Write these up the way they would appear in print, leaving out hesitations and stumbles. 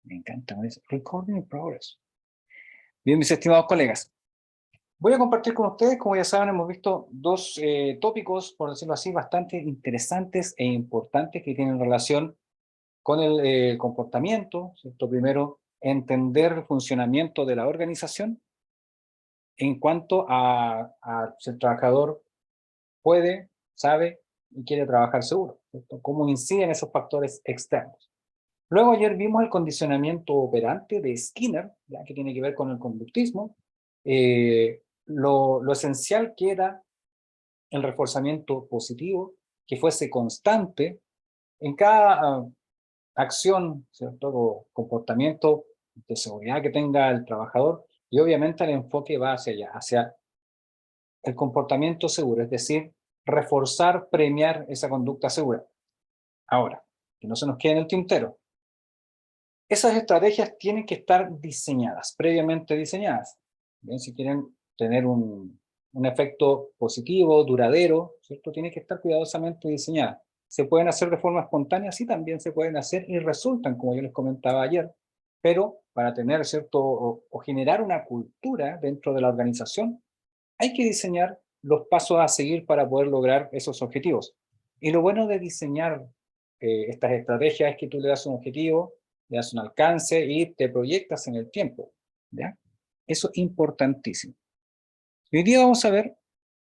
Me encanta, me dice, recording in progress. Bien, mis estimados colegas, voy a compartir con ustedes, como ya saben, hemos visto dos tópicos, por decirlo así, bastante interesantes e importantes que tienen relación con el comportamiento, ¿cierto? Primero, entender el funcionamiento de la organización en cuanto a si el trabajador puede, sabe y quiere trabajar seguro, ¿cierto? Cómo inciden esos factores externos. Luego ayer vimos el condicionamiento operante de Skinner, ya que tiene que ver con el conductismo, lo esencial que era el reforzamiento positivo, que fuese constante en cada acción, ¿cierto? O comportamiento de seguridad que tenga el trabajador, y obviamente el enfoque va hacia allá, hacia el comportamiento seguro, es decir, reforzar, premiar esa conducta segura. Ahora, que no se nos quede en el tintero, esas estrategias tienen que estar diseñadas, previamente diseñadas. Bien, si quieren tener un efecto positivo, duradero, ¿cierto? Tiene que estar cuidadosamente diseñada. Se pueden hacer de forma espontánea, sí, también se pueden hacer y resultan, como yo les comentaba ayer, pero para tener, ¿cierto? O generar una cultura dentro de la organización, hay que diseñar los pasos a seguir para poder lograr esos objetivos. Y lo bueno de diseñar estas estrategias es que tú le das un objetivo, le das un alcance y te proyectas en el tiempo, ¿ya? Eso es importantísimo. Y hoy día vamos a ver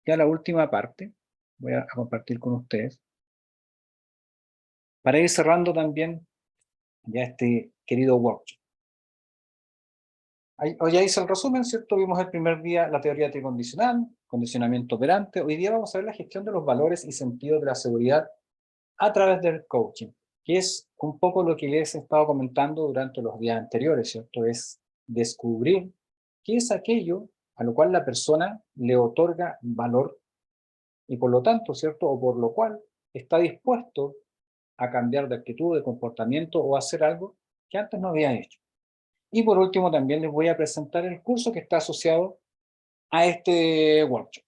ya la última parte, voy a compartir con ustedes, para ir cerrando también ya este querido workshop. Hoy ya hice el resumen, ¿cierto? Vimos el primer día la teoría tricondicional, condicionamiento operante. Hoy día vamos a ver la gestión de los valores y sentidos de la seguridad a través del coaching, que es un poco lo que les he estado comentando durante los días anteriores, ¿cierto? Es descubrir qué es aquello a lo cual la persona le otorga valor y por lo tanto, ¿cierto? O por lo cual está dispuesto a cambiar de actitud, de comportamiento o hacer algo que antes no había hecho. Y por último, también les voy a presentar el curso que está asociado a este workshop.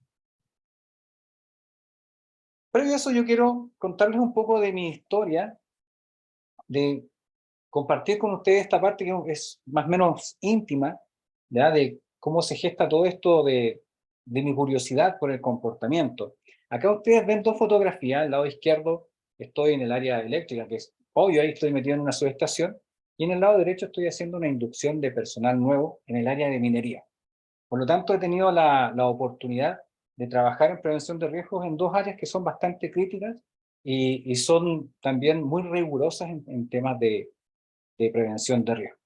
Previo a eso, yo quiero contarles un poco de mi historia, de compartir con ustedes esta parte que es más o menos íntima, ¿ya? De cómo se gesta todo esto de mi curiosidad por el comportamiento. Acá ustedes ven dos fotografías, al lado izquierdo estoy en el área eléctrica, que es obvio, ahí estoy metido en una subestación, y en el lado derecho estoy haciendo una inducción de personal nuevo en el área de minería. Por lo tanto, he tenido la oportunidad de trabajar en prevención de riesgos en dos áreas que son bastante críticas y son también muy rigurosas en temas de prevención de riesgos.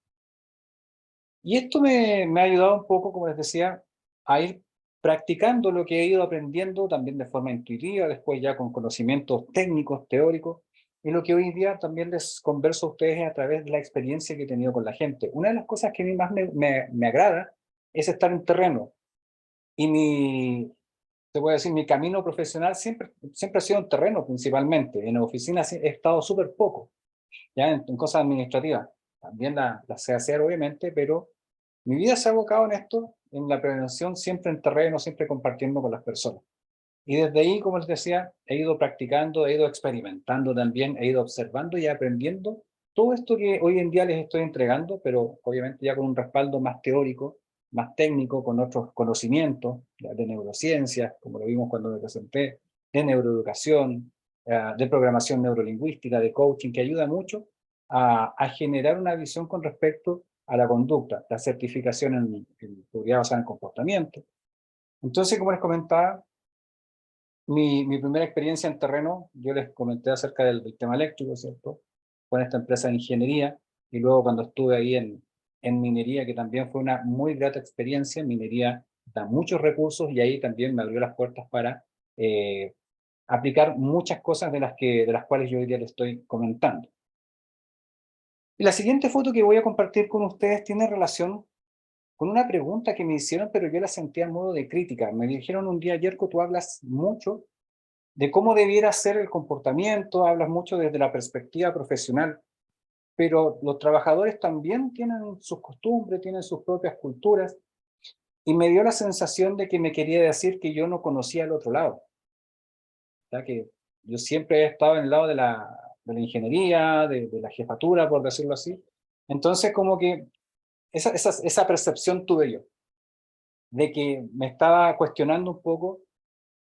Y esto me ha ayudado un poco, como les decía, a ir practicando lo que he ido aprendiendo también de forma intuitiva, después ya con conocimientos técnicos, teóricos, y lo que hoy día también les converso a ustedes a través de la experiencia que he tenido con la gente. Una de las cosas que a mí más me agrada es estar en terreno. Y te voy a decir, mi camino profesional siempre ha sido en terreno principalmente. En oficinas he estado súper poco, ya en cosas administrativas. También las sé hacer, obviamente, pero mi vida se ha abocado en esto, en la prevención, siempre en terreno, siempre compartiendo con las personas. Y desde ahí, como les decía, he ido practicando, he ido experimentando también, he ido observando y aprendiendo todo esto que hoy en día les estoy entregando, pero obviamente ya con un respaldo más teórico, más técnico, con otros conocimientos de neurociencias, como lo vimos cuando me presenté, de neuroeducación, de programación neurolingüística, de coaching, que ayuda mucho a generar una visión con respecto a la conducta, la certificación en seguridad basada en comportamiento. Entonces, como les comentaba, mi primera experiencia en terreno, yo les comenté acerca del tema eléctrico, ¿cierto? Con esta empresa de ingeniería, y luego cuando estuve ahí en minería, que también fue una muy grata experiencia. Minería da muchos recursos y ahí también me abrió las puertas para aplicar muchas cosas de las cuales yo hoy día les estoy comentando. Y la siguiente foto que voy a compartir con ustedes tiene relación con una pregunta que me hicieron, pero yo la sentía en modo de crítica. Me dijeron un día: Yerko, tú hablas mucho de cómo debiera ser el comportamiento, hablas mucho desde la perspectiva profesional, pero los trabajadores también tienen sus costumbres, tienen sus propias culturas, y me dio la sensación de que me quería decir que yo no conocía el otro lado, ya que yo siempre he estado en el lado de la ingeniería, de la jefatura, por decirlo así, Entonces, como que esa percepción tuve yo, de que me estaba cuestionando un poco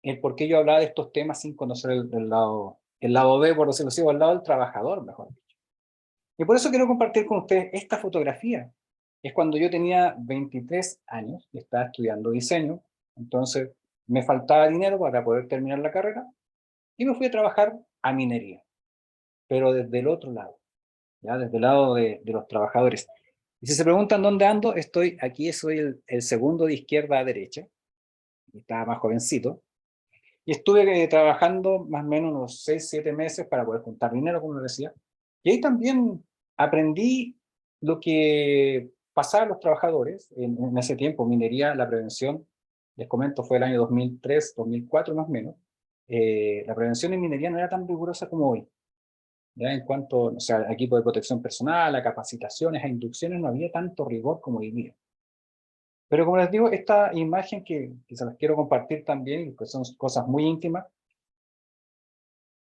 el por qué yo hablaba de estos temas sin conocer el lado B, por decirlo así, o el lado del trabajador, mejor dicho. Y por eso quiero compartir con ustedes esta fotografía. Es cuando yo tenía 23 años y estaba estudiando diseño, entonces me faltaba dinero para poder terminar la carrera y me fui a trabajar a minería, pero desde el otro lado, ya desde el lado de los trabajadores. Y si se preguntan dónde ando, estoy aquí, soy el segundo de izquierda a derecha, estaba más jovencito, y estuve trabajando más o menos unos 6, 7 meses para poder juntar dinero, como les decía. Y ahí también aprendí lo que pasaba a los trabajadores en ese tiempo, minería, la prevención, les comento, fue el año 2003, 2004 más o menos. La prevención en minería no era tan rigurosa como hoy. Ya en cuanto, o sea, a equipo de protección personal, a capacitaciones, a inducciones, no había tanto rigor como hoy día. Pero como les digo, esta imagen que se las quiero compartir también, que son cosas muy íntimas,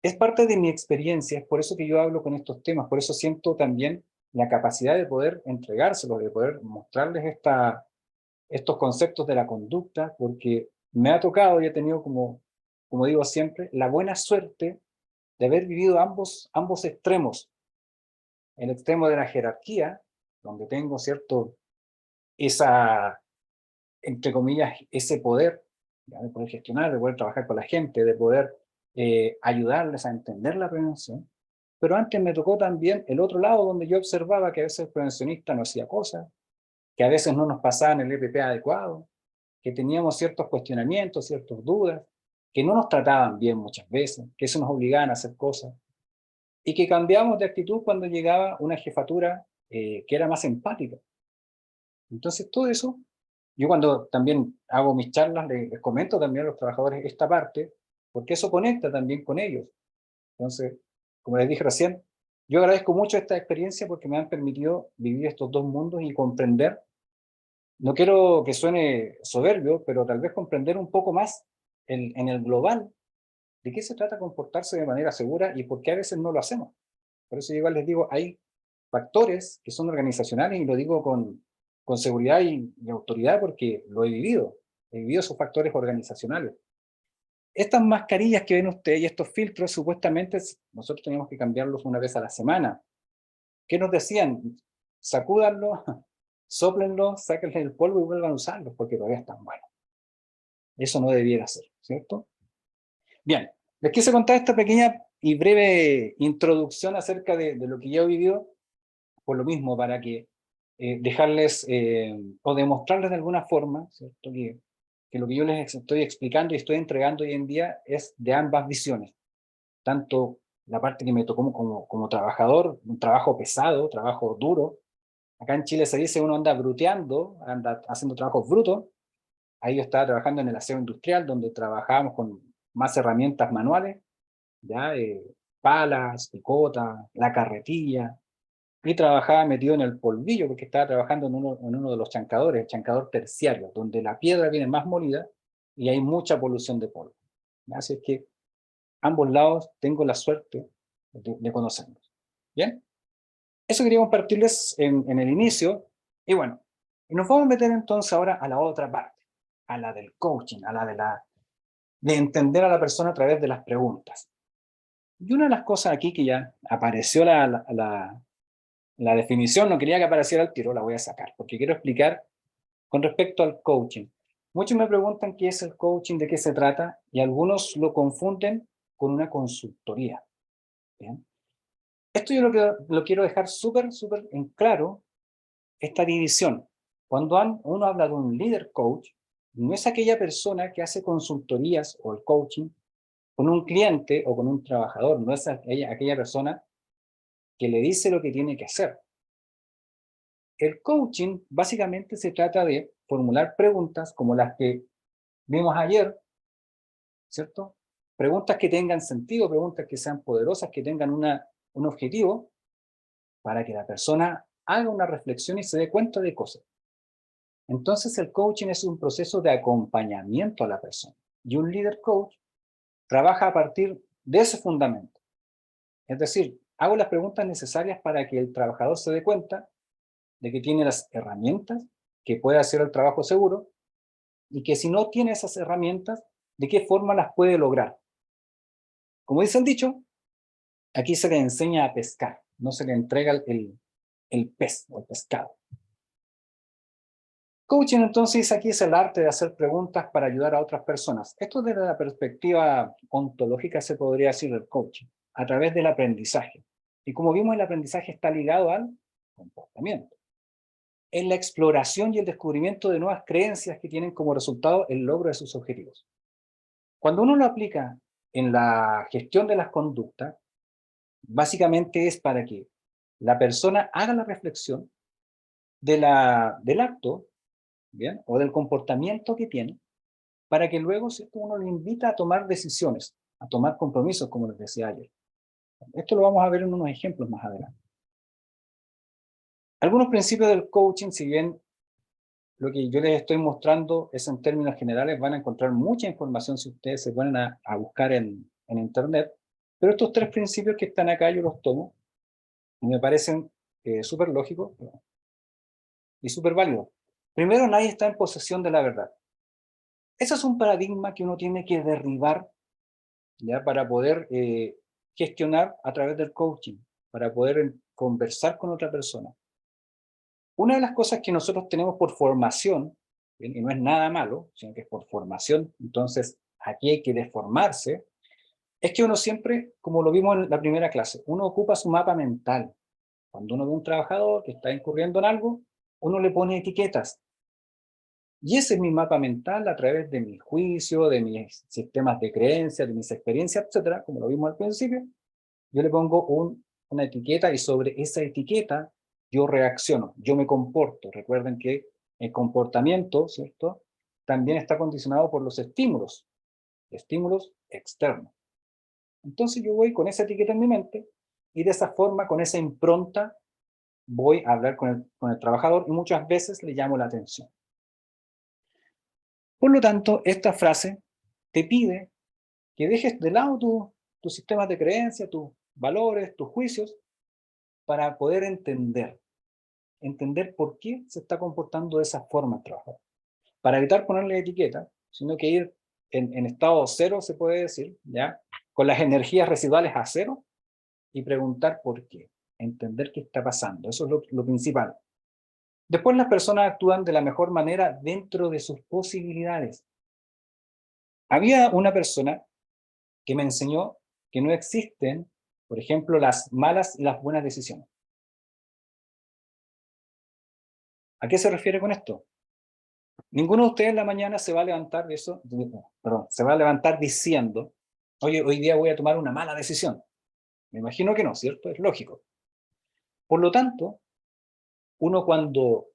es parte de mi experiencia, es por eso que yo hablo con estos temas, por eso siento también la capacidad de poder entregárselos, de poder mostrarles estos conceptos de la conducta, porque me ha tocado y he tenido, como digo siempre, la buena suerte de haber vivido ambos extremos. El extremo de la jerarquía, donde tengo, ¿cierto?, esa, entre comillas, ese poder, ¿ya?, de poder gestionar, de poder trabajar con la gente, de poder ayudarles a entender la prevención. Pero antes me tocó también el otro lado, donde yo observaba que a veces el prevencionista no hacía cosas, que a veces no nos pasaban el EPP adecuado, que teníamos ciertos cuestionamientos, ciertas dudas, que no nos trataban bien muchas veces, que eso nos obligaban a hacer cosas, y que cambiamos de actitud cuando llegaba una jefatura que era más empática. Entonces, todo eso, yo cuando también hago mis charlas, les comento también a los trabajadores esta parte, porque eso conecta también con ellos. Entonces, como les dije recién, yo agradezco mucho esta experiencia porque me han permitido vivir estos dos mundos y comprender, no quiero que suene soberbio, pero tal vez comprender un poco más en el global de qué se trata comportarse de manera segura y por qué a veces no lo hacemos. Por eso yo igual les digo, hay factores que son organizacionales y lo digo con seguridad y autoridad porque lo he vivido esos factores organizacionales. Estas mascarillas que ven ustedes y estos filtros, supuestamente nosotros teníamos que cambiarlos una vez a la semana. ¿Qué nos decían? Sacúdanlo, sóplenlo, sáquenle el polvo y vuelvan a usarlos porque todavía están buenos. Eso no debiera ser, ¿cierto? Bien, les quise contar esta pequeña y breve introducción acerca de lo que yo he vivido, por lo mismo, para que dejarles o demostrarles de alguna forma, ¿cierto?, que lo que yo les estoy explicando y estoy entregando hoy en día es de ambas visiones. Tanto la parte que me tocó como trabajador, un trabajo pesado, trabajo duro. Acá en Chile se dice uno anda bruteando, anda haciendo trabajos brutos. Ahí yo estaba trabajando en el aseo industrial, donde trabajábamos con más herramientas manuales, ya palas, picota, la carretilla, y trabajaba metido en el polvillo, porque estaba trabajando en uno de los chancadores, el chancador terciario, donde la piedra viene más molida y hay mucha polución de polvo. Así es que ambos lados tengo la suerte de conocerlos. ¿Bien? Eso quería compartirles en el inicio. Y bueno, y nos vamos a meter entonces ahora a la otra parte, a la del coaching, a la de entender a la persona a través de las preguntas. Y una de las cosas aquí que ya apareció la definición, no quería que apareciera al tiro, la voy a sacar, porque quiero explicar con respecto al coaching. Muchos me preguntan qué es el coaching, de qué se trata, y algunos lo confunden con una consultoría. ¿Bien? Esto yo lo quiero dejar súper en claro, esta división. Cuando uno habla de un líder coach, no es aquella persona que hace consultorías o el coaching con un cliente o con un trabajador, no es aquella persona que le dice lo que tiene que hacer. El coaching básicamente se trata de formular preguntas como las que vimos ayer, ¿cierto? Preguntas que tengan sentido, preguntas que sean poderosas, que tengan un objetivo para que la persona haga una reflexión y se dé cuenta de cosas. Entonces el coaching es un proceso de acompañamiento a la persona. Y un líder coach trabaja a partir de ese fundamento. Es decir, hago las preguntas necesarias para que el trabajador se dé cuenta de que tiene las herramientas, que puede hacer el trabajo seguro, y que si no tiene esas herramientas, ¿de qué forma las puede lograr? Como dice el dicho, aquí se le enseña a pescar, no se le entrega el pez o el pescado. Coaching entonces aquí es el arte de hacer preguntas para ayudar a otras personas. Esto desde la perspectiva ontológica se podría decir del coaching, a través del aprendizaje. Y como vimos, el aprendizaje está ligado al comportamiento. En la exploración y el descubrimiento de nuevas creencias que tienen como resultado el logro de sus objetivos. Cuando uno lo aplica en la gestión de las conductas, básicamente es para que la persona haga la reflexión del acto, ¿bien? O del comportamiento que tiene, para que luego, ¿cierto?, uno le invita a tomar decisiones, a tomar compromisos, como les decía ayer. Esto lo vamos a ver en unos ejemplos más adelante. Algunos principios del coaching, si bien lo que yo les estoy mostrando es en términos generales, van a encontrar mucha información si ustedes se ponen a buscar en internet, pero estos 3 principios que están acá yo los tomo y me parecen súper lógicos y súper válidos. Primero, nadie está en posesión de la verdad. Ese es un paradigma que uno tiene que derribar, ¿ya?, para poder gestionar a través del coaching, para poder conversar con otra persona. Una de las cosas que nosotros tenemos por formación, ¿bien?, y no es nada malo, sino que es por formación, entonces aquí hay que deformarse, es que uno siempre, como lo vimos en la primera clase, uno ocupa su mapa mental. Cuando uno ve un trabajador que está incurriendo en algo, uno le pone etiquetas. Y ese es mi mapa mental a través de mi juicio, de mis sistemas de creencias, de mis experiencias, etcétera, como lo vimos al principio. Yo le pongo una etiqueta y sobre esa etiqueta yo reacciono, yo me comporto. Recuerden que el comportamiento, ¿cierto?, también está condicionado por los estímulos externos. Entonces yo voy con esa etiqueta en mi mente y de esa forma, con esa impronta, voy a hablar con el trabajador y muchas veces le llamo la atención. Por lo tanto, esta frase te pide que dejes de lado tus sistemas de creencia, tus valores, tus juicios, para poder entender por qué se está comportando de esa forma el trabajador. Para evitar ponerle etiqueta, sino que ir en estado cero, se puede decir, ¿ya?, con las energías residuales a cero, y preguntar por qué, entender qué está pasando. Eso es lo principal. Después las personas actúan de la mejor manera dentro de sus posibilidades. Había una persona que me enseñó que no existen, por ejemplo, las malas y las buenas decisiones. ¿A qué se refiere con esto? Ninguno de ustedes en la mañana se va a levantar se va a levantar diciendo, oye, hoy día voy a tomar una mala decisión. Me imagino que no, ¿cierto? Es lógico. Por lo tanto, uno cuando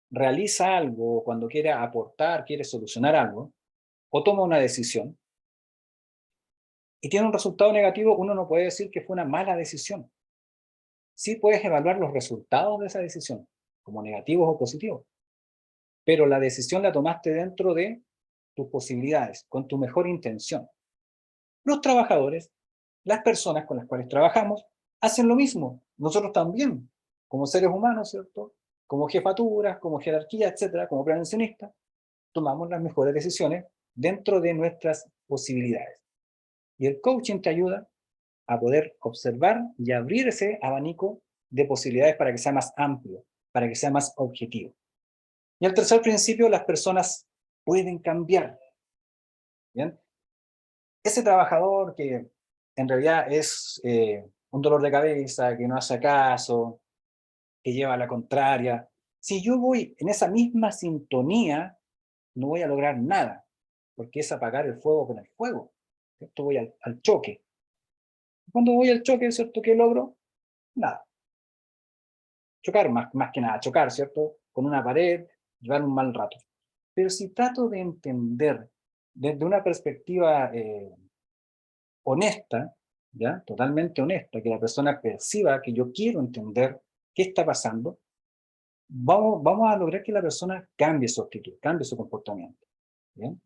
realiza algo, cuando quiere aportar, quiere solucionar algo, o toma una decisión, y tiene un resultado negativo, uno no puede decir que fue una mala decisión. Sí puedes evaluar los resultados de esa decisión, como negativos o positivos, pero la decisión la tomaste dentro de tus posibilidades, con tu mejor intención. Los trabajadores, las personas con las cuales trabajamos, hacen lo mismo. Nosotros también, como seres humanos, ¿cierto?, como jefaturas, como jerarquía, etcétera, como prevencionistas, tomamos las mejores decisiones dentro de nuestras posibilidades. Y el coaching te ayuda a poder observar y abrir ese abanico de posibilidades para que sea más amplio, para que sea más objetivo. Y el tercer principio, las personas pueden cambiar. ¿Bien? Ese trabajador que en realidad es un dolor de cabeza, que no hace caso, que lleva a la contraria, si yo voy en esa misma sintonía, no voy a lograr nada, porque es apagar el fuego con el fuego. ¿Cierto? Voy al choque. Cuando voy al choque, ¿cierto?, ¿qué logro? Nada. Chocar, más que nada, chocar, ¿cierto?, con una pared, llevar un mal rato. Pero si trato de entender desde una perspectiva honesta, ¿ya?, totalmente honesta, que la persona perciba que yo quiero entender qué está pasando, vamos a lograr que la persona cambie su actitud, cambie su comportamiento. ¿Bien?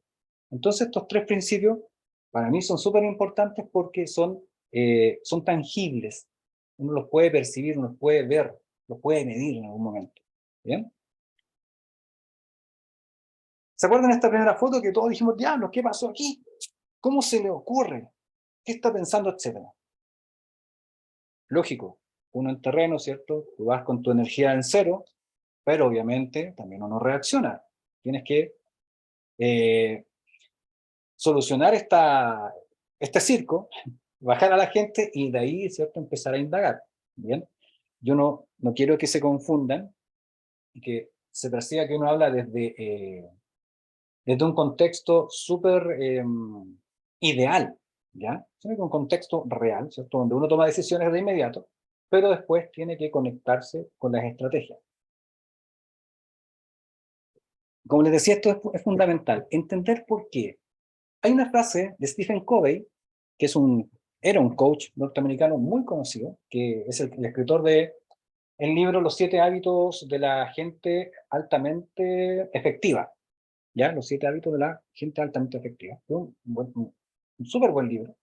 Entonces estos 3 principios para mí son súper importantes porque son tangibles. Uno los puede percibir, uno los puede ver, los puede medir en algún momento. ¿Bien? ¿Se acuerdan de esta primera foto que todos dijimos, diablos, ¿qué pasó aquí? ¿Cómo se le ocurre? ¿Qué está pensando? Etcétera. Lógico, uno en terreno, ¿cierto? Tú vas con tu energía en cero, pero obviamente también uno reacciona. Tienes que eh, solucionar este circo, bajar a la gente y de ahí, ¿cierto?, empezar a indagar. Bien, yo no quiero que se confundan y que se perciba que uno habla desde un contexto súper ideal, ¿ya? Sino que un contexto real, ¿cierto?, donde uno toma decisiones de inmediato, pero después tiene que conectarse con las estrategias. Como les decía, esto es fundamental, entender por qué. Hay una frase de Stephen Covey, que era un coach norteamericano muy conocido, que es el escritor de el libro Los 7 hábitos de la gente altamente efectiva. ¿Ya? Los 7 hábitos de la gente altamente efectiva. Un súper buen libro,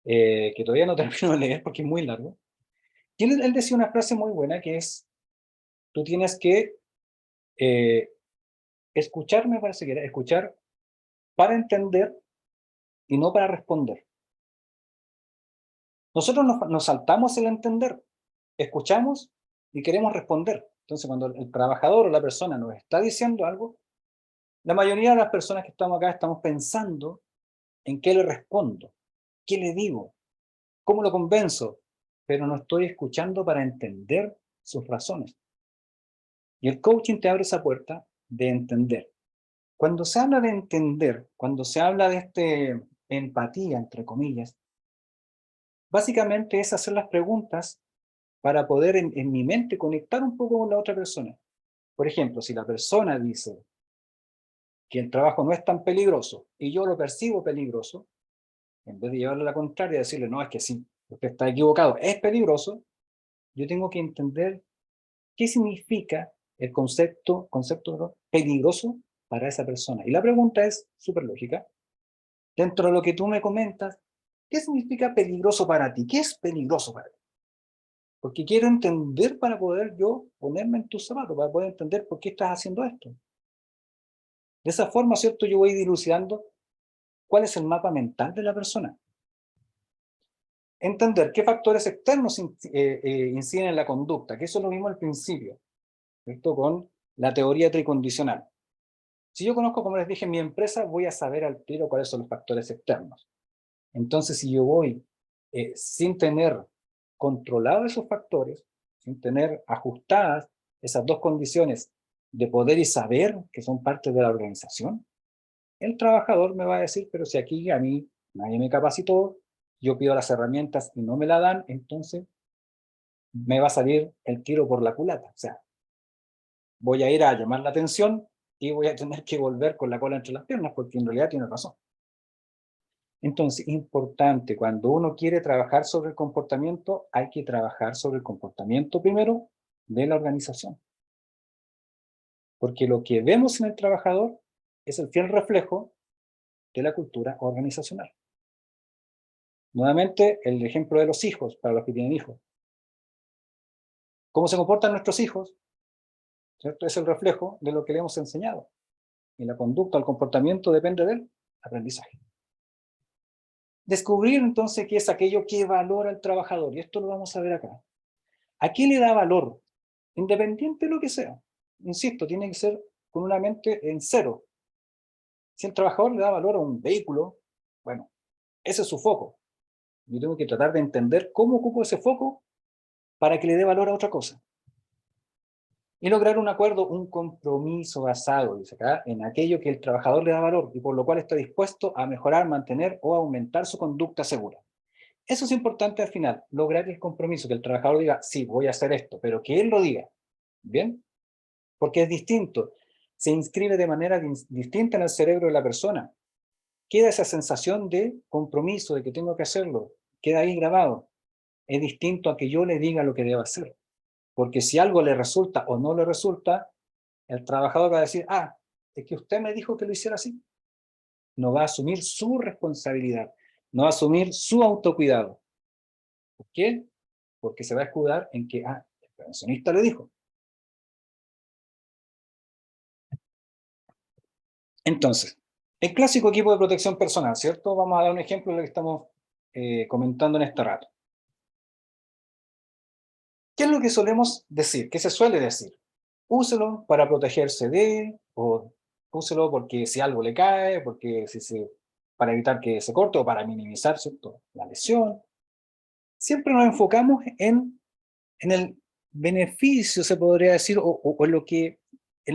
que todavía no termino de leer porque es muy largo. Y él decía una frase muy buena que es, tú tienes que escuchar, me parece que era, escuchar para entender y no para responder. Nosotros nos saltamos el entender, escuchamos y queremos responder. Entonces, cuando el trabajador o la persona nos está diciendo algo, la mayoría de las personas que estamos acá estamos pensando en qué le respondo, qué le digo, cómo lo convenzo, pero no estoy escuchando para entender sus razones. Y el coaching te abre esa puerta de entender. Cuando se habla de entender, cuando se habla de empatía, entre comillas, básicamente es hacer las preguntas para poder en mi mente conectar un poco con la otra persona. Por ejemplo, si la persona dice que el trabajo no es tan peligroso y yo lo percibo peligroso, en vez de llevarle a la contraria y decirle, no, es que sí, usted está equivocado, es peligroso, yo tengo que entender qué significa el concepto peligroso para esa persona. Y la pregunta es súper lógica. Dentro de lo que tú me comentas, ¿qué significa peligroso para ti? ¿Qué es peligroso para ti? Porque quiero entender para poder yo ponerme en tus zapatos, para poder entender por qué estás haciendo esto. De esa forma, ¿cierto? Yo voy dilucidando cuál es el mapa mental de la persona. Entender qué factores externos inciden en la conducta, que eso es lo mismo al principio, ¿cierto? Con la teoría tricondicional. Si yo conozco, como les dije, mi empresa, voy a saber al tiro cuáles son los factores externos. Entonces, si yo voy sin tener controlados esos factores, sin tener ajustadas esas dos condiciones de poder y saber que son parte de la organización, el trabajador me va a decir, pero si aquí a mí nadie me capacitó, yo pido las herramientas y no me la dan, entonces me va a salir el tiro por la culata. O sea, voy a ir a llamar la atención y voy a tener que volver con la cola entre las piernas, porque en realidad tiene razón. Entonces, importante, cuando uno quiere trabajar sobre el comportamiento, hay que trabajar sobre el comportamiento primero de la organización. Porque lo que vemos en el trabajador es el fiel reflejo de la cultura organizacional. Nuevamente, el ejemplo de los hijos, para los que tienen hijos. ¿Cómo se comportan nuestros hijos? ¿Cierto? Es el reflejo de lo que le hemos enseñado. Y la conducta, el comportamiento depende del aprendizaje. Descubrir entonces qué es aquello que valora el trabajador, y esto lo vamos a ver acá. ¿A qué le da valor? Independiente de lo que sea. Insisto, tiene que ser con una mente en cero. Si el trabajador le da valor a un vehículo, bueno, ese es su foco. Yo tengo que tratar de entender cómo ocupo ese foco para que le dé valor a otra cosa. Y lograr un acuerdo, un compromiso basado, dice acá, en aquello que el trabajador le da valor y por lo cual está dispuesto a mejorar, mantener o aumentar su conducta segura. Eso es importante al final, lograr el compromiso, que el trabajador diga, sí, voy a hacer esto, pero que él lo diga. ¿Bien? Porque es distinto. Se inscribe de manera distinta en el cerebro de la persona. Queda esa sensación de compromiso, de que tengo que hacerlo. Queda ahí grabado. Es distinto a que yo le diga lo que debo hacer. Porque si algo le resulta o no le resulta, el trabajador va a decir, ah, es que usted me dijo que lo hiciera así. No va a asumir su responsabilidad. No va a asumir su autocuidado. ¿Por qué? Porque se va a escudar en que, ah, el prevencionista le dijo. Entonces, el clásico equipo de protección personal, ¿cierto? Vamos a dar un ejemplo de lo que estamos comentando en este rato. ¿Qué es lo que solemos decir? ¿Qué se suele decir? Úselo para protegerse de, o úselo porque si algo le cae, porque para evitar que se corte o para minimizar, ¿cierto?, la lesión. Siempre nos enfocamos en el beneficio, se podría decir, o en lo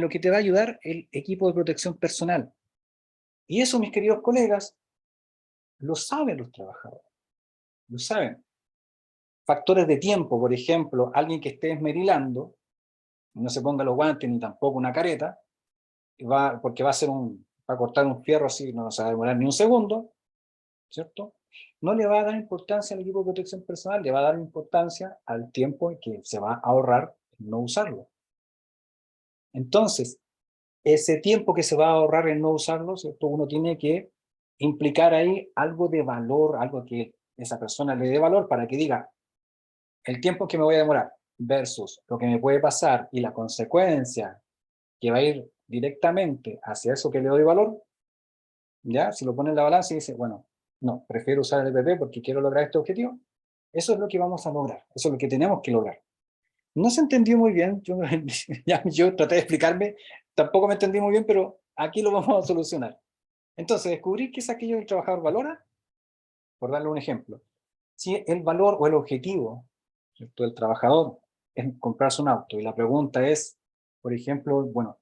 que te va a ayudar el equipo de protección personal. Y eso, mis queridos colegas, lo saben los trabajadores, lo saben. Factores de tiempo, por ejemplo, alguien que esté esmerilando, no se ponga los guantes ni tampoco una careta, porque va a cortar un fierro así, no se va a demorar ni un segundo, ¿cierto? No le va a dar importancia al equipo de protección personal, le va a dar importancia al tiempo en que se va a ahorrar en no usarlo. Entonces, ese tiempo que se va a ahorrar en no usarlo, ¿cierto?, uno tiene que implicar ahí algo de valor, algo que esa persona le dé valor para que diga, el tiempo que me voy a demorar versus lo que me puede pasar y la consecuencia que va a ir directamente hacia eso que le doy valor, ¿ya? Si lo pone en la balanza y dice, bueno, no, prefiero usar el EPP porque quiero lograr este objetivo, eso es lo que vamos a lograr, eso es lo que tenemos que lograr. No se entendió muy bien, yo traté de explicarme, tampoco me entendí muy bien, pero aquí lo vamos a solucionar. Entonces, descubrir qué es aquello que el trabajador valora, por darle un ejemplo. Si el valor o el objetivo, ¿cierto?, del trabajador es comprarse un auto, y la pregunta es, por ejemplo, bueno,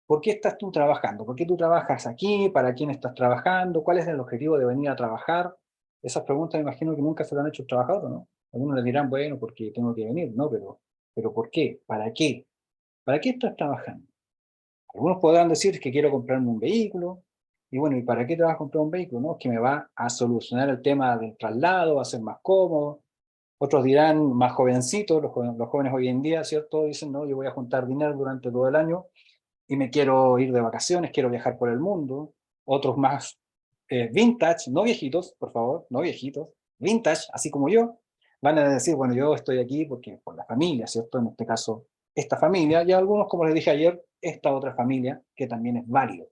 ¿por qué estás tú trabajando? ¿Por qué tú trabajas aquí? ¿Para quién estás trabajando? ¿Cuál es el objetivo de venir a trabajar? Esas preguntas me imagino que nunca se lo han hecho el trabajador, ¿no? Algunos le dirán, bueno, porque tengo que venir, ¿no? Pero ¿por qué? ¿Para qué? ¿Para qué estás trabajando? Algunos podrán decir que quiero comprarme un vehículo, y bueno, ¿y para qué te vas a comprar un vehículo? ¿No? Que me va a solucionar el tema del traslado, va a ser más cómodo. Otros dirán, más jovencitos, los jóvenes hoy en día, ¿cierto? Dicen, no, yo voy a juntar dinero durante todo el año y me quiero ir de vacaciones, quiero viajar por el mundo. Otros más vintage, no viejitos, por favor, no viejitos, vintage, así como yo, van a decir, bueno, yo estoy aquí porque por la familia, ¿cierto? En este caso, esta familia, y algunos, como les dije ayer, esta otra familia, que también es válido.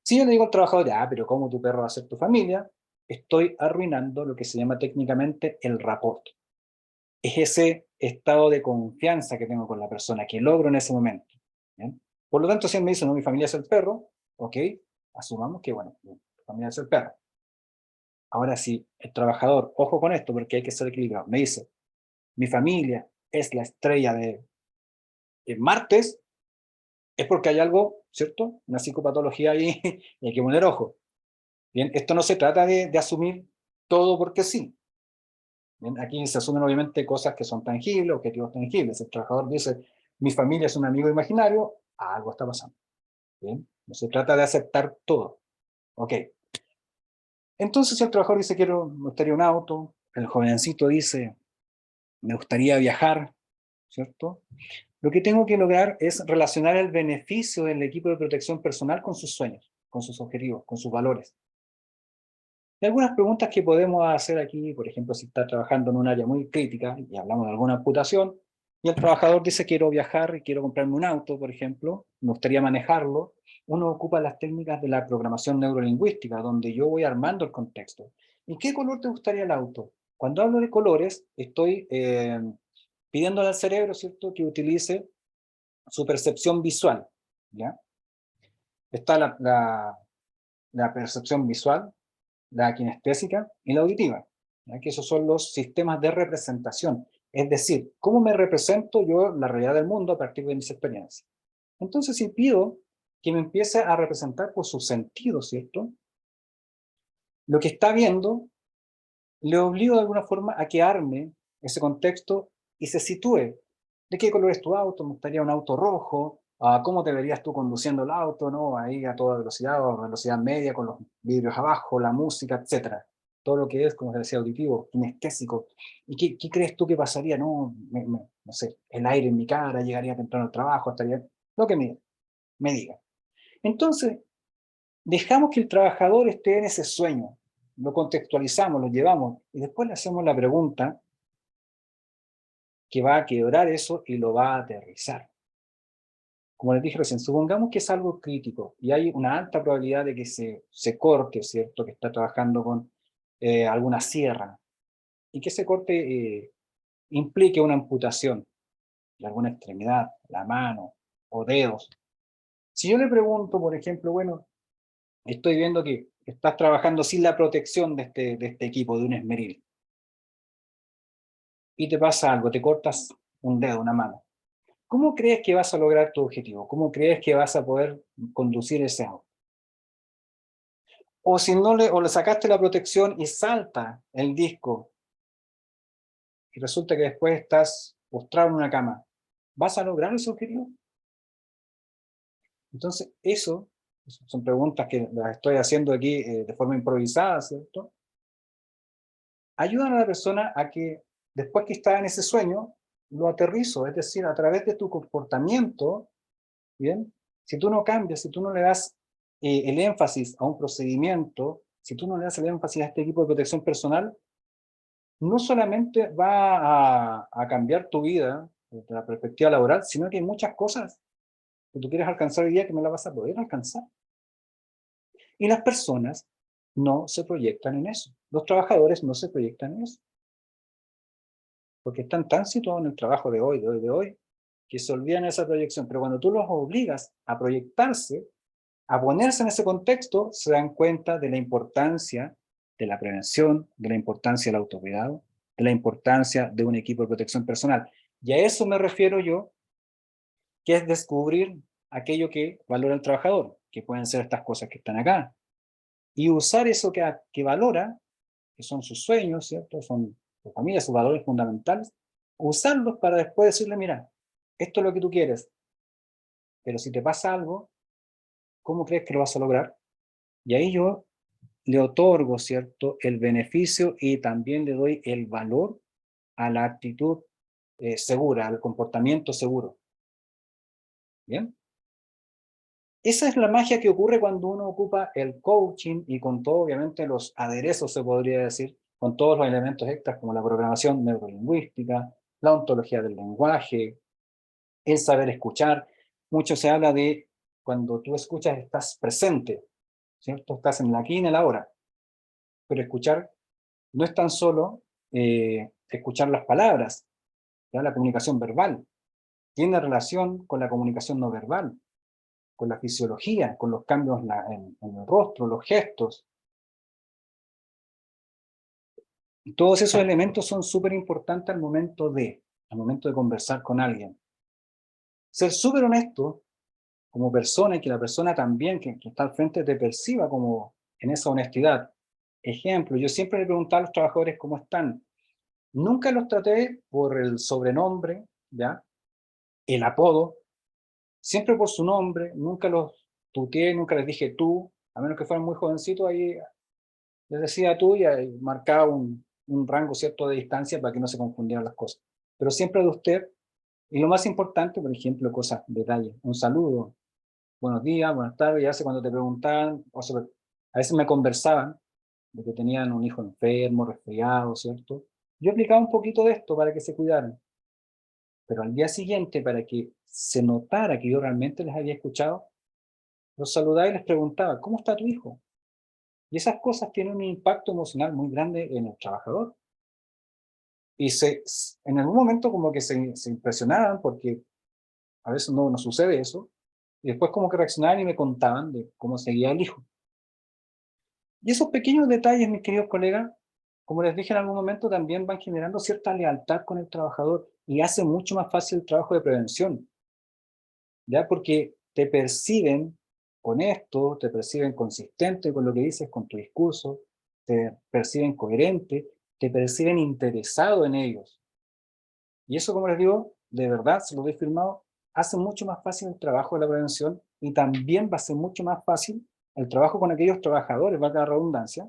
Si yo le digo al trabajador, ah, pero ¿cómo tu perro va a ser tu familia? Estoy arruinando lo que se llama técnicamente el rapport. Es ese estado de confianza que tengo con la persona, que logro en ese momento. ¿Bien? Por lo tanto, si él me dice, no, mi familia es el perro, ok, asumamos que, bueno, mi familia es el perro. Ahora, si el trabajador, ojo con esto, porque hay que ser equilibrado, me dice, mi familia es la estrella de martes, es porque hay algo, ¿cierto? Una psicopatología ahí, y hay que poner ojo. Bien, esto no se trata de asumir todo porque sí. Bien, aquí se asumen obviamente cosas que son tangibles, objetivos tangibles. El trabajador dice, mi familia es un amigo imaginario, algo está pasando. Bien, no se trata de aceptar todo. Ok. Entonces, si el trabajador dice, me gustaría un auto, el jovencito dice, me gustaría viajar, ¿cierto? Lo que tengo que lograr es relacionar el beneficio del equipo de protección personal con sus sueños, con sus objetivos, con sus valores. Y algunas preguntas que podemos hacer aquí, por ejemplo, si está trabajando en un área muy crítica y hablamos de alguna amputación, y el trabajador dice quiero viajar y quiero comprarme un auto, por ejemplo, me gustaría manejarlo, uno ocupa las técnicas de la programación neurolingüística, donde yo voy armando el contexto. ¿Y qué color te gustaría el auto? Cuando hablo de colores, estoy pidiéndole al cerebro, ¿cierto?, que utilice su percepción visual, ¿ya? Está la percepción visual, la kinestésica y la auditiva, ¿ya? Que esos son los sistemas de representación, es decir, cómo me represento yo la realidad del mundo a partir de mis experiencias. Entonces, si pido que me empiece a representar por sus sentidos, ¿cierto?, lo que está viendo, le obligo de alguna forma a que arme ese contexto y se sitúe. ¿De qué color es tu auto? Me gustaría un auto rojo. ¿Cómo te verías tú conduciendo el auto, no? Ahí a toda velocidad o a velocidad media, con los vidrios abajo, la música, etcétera. Todo lo que es, como se decía, auditivo, kinestésico. ¿Y qué crees tú que pasaría? No, no sé, el aire en mi cara, llegaría temprano al trabajo, estaría... Lo que me diga. Entonces, dejamos que el trabajador esté en ese sueño, lo contextualizamos, lo llevamos, y después le hacemos la pregunta que va a quebrar eso y lo va a aterrizar. como les dije recién, supongamos que es algo crítico y hay una alta probabilidad de que se corte, ¿cierto? Que está trabajando con alguna sierra y que ese corte implique una amputación de alguna extremidad, la mano o dedos. Si yo le pregunto, por ejemplo, bueno, estoy viendo que estás trabajando sin la protección de este equipo, de un esmeril, y te pasa algo, te cortas un dedo, una mano. ¿Cómo crees que vas a lograr tu objetivo? ¿Cómo crees que vas a poder conducir ese auto? O si no o le sacaste la protección y salta el disco, y resulta que después estás postrado en una cama, ¿vas a lograr ese objetivo? Entonces, eso son preguntas que las estoy haciendo aquí de forma improvisada, ¿cierto? Ayudan a la persona a que después que está en ese sueño, lo aterrizo, es decir, a través de tu comportamiento, ¿bien? Si tú no cambias, si tú no le das el énfasis a un procedimiento, si tú no le das el énfasis a este equipo de protección personal, no solamente va a cambiar tu vida desde la perspectiva laboral, sino que hay muchas cosas que tú quieres alcanzar hoy día que no las vas a poder alcanzar. Y las personas no se proyectan en eso. Los trabajadores no se proyectan en eso. Porque están tan situados en el trabajo de hoy, que se olvidan de esa proyección. Pero cuando tú los obligas a proyectarse, a ponerse en ese contexto, se dan cuenta de la importancia de la prevención, de la importancia del autocuidado, de la importancia de un equipo de protección personal. Y a eso me refiero yo, que es descubrir aquello que valora el trabajador, que pueden ser estas cosas que están acá, y usar eso que valora, que son sus sueños, ¿cierto? Son su familia, sus valores fundamentales, usarlos para después decirle, mira, esto es lo que tú quieres, pero si te pasa algo, ¿cómo crees que lo vas a lograr? Y ahí yo le otorgo, ¿cierto?, el beneficio y también le doy el valor a la actitud segura, al comportamiento seguro. ¿Bien? Esa es la magia que ocurre cuando uno ocupa el coaching y con todo, obviamente, los aderezos, se podría decir, con todos los elementos extras como la programación neurolingüística, la ontología del lenguaje, el saber escuchar. Mucho se habla de cuando tú escuchas estás presente, ¿cierto? Estás en la aquí y en el ahora. Pero escuchar no es tan solo escuchar las palabras, ¿ya? La comunicación verbal tiene relación con la comunicación no verbal, con la fisiología, con los cambios en el rostro, los gestos. Y todos esos elementos son súper importantes al momento de conversar con alguien. Ser súper honesto como persona y que la persona también que está al frente te perciba como en esa honestidad. Ejemplo, yo siempre le preguntaba a los trabajadores cómo están. Nunca los traté por el sobrenombre, ¿ya? El apodo, siempre por su nombre, nunca los tuteé, nunca les dije tú, a menos que fueran muy jovencitos, ahí les decía tú y ahí marcaba un rango cierto de distancia para que no se confundieran las cosas. Pero siempre de usted, y lo más importante, por ejemplo, cosas, detalles, un saludo, buenos días, buenas tardes, y a veces cuando te preguntaban, o sea, a veces me conversaban de que tenían un hijo enfermo, resfriado, ¿cierto? Yo explicaba un poquito de esto para que se cuidaran, pero al día siguiente, para que se notara que yo realmente les había escuchado, los saludaba y les preguntaba, ¿cómo está tu hijo? Y esas cosas tienen un impacto emocional muy grande en el trabajador. Y en algún momento como que se impresionaban porque a veces no sucede eso, y después como que reaccionaban y me contaban de cómo seguía el hijo. Y esos pequeños detalles, mis queridos colegas, como les dije en algún momento, también van generando cierta lealtad con el trabajador y hace mucho más fácil el trabajo de prevención, ¿ya? Porque te perciben honesto, te perciben consistente con lo que dices, con tu discurso, te perciben coherente, te perciben interesado en ellos. Y eso, como les digo, de verdad, se lo doy firmado, hace mucho más fácil el trabajo de la prevención y también va a ser mucho más fácil el trabajo con aquellos trabajadores, valga la redundancia,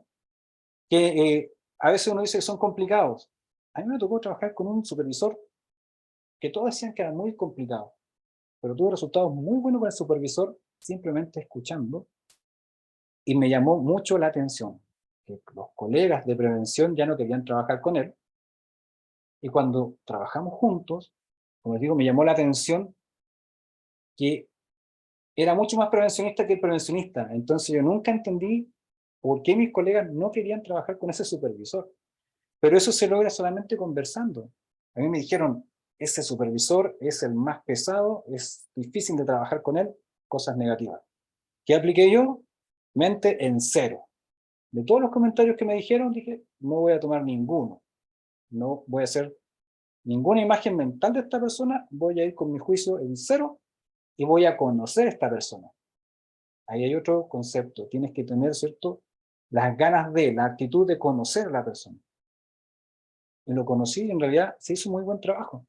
que a veces uno dice que son complicados. A mí me tocó trabajar con un supervisor que todos decían que era muy complicado, pero tuve resultados muy buenos con el supervisor simplemente escuchando y me llamó mucho la atención que los colegas de prevención ya no querían trabajar con él y cuando trabajamos juntos, como les digo, me llamó la atención que era mucho más prevencionista que el prevencionista. Entonces yo nunca entendí por qué mis colegas no querían trabajar con ese supervisor. Pero eso se logra solamente conversando. A mí me dijeron, ese supervisor es el más pesado, es difícil de trabajar con él, cosas negativas. ¿Qué apliqué yo? Mente en cero. De todos los comentarios que me dijeron, dije, no voy a tomar ninguno. No voy a hacer ninguna imagen mental de esta persona, voy a ir con mi juicio en cero y voy a conocer a esta persona. Ahí hay otro concepto, tienes que tener, ¿cierto?, las ganas de, la actitud de conocer a la persona. Y lo conocí y en realidad se hizo muy buen trabajo.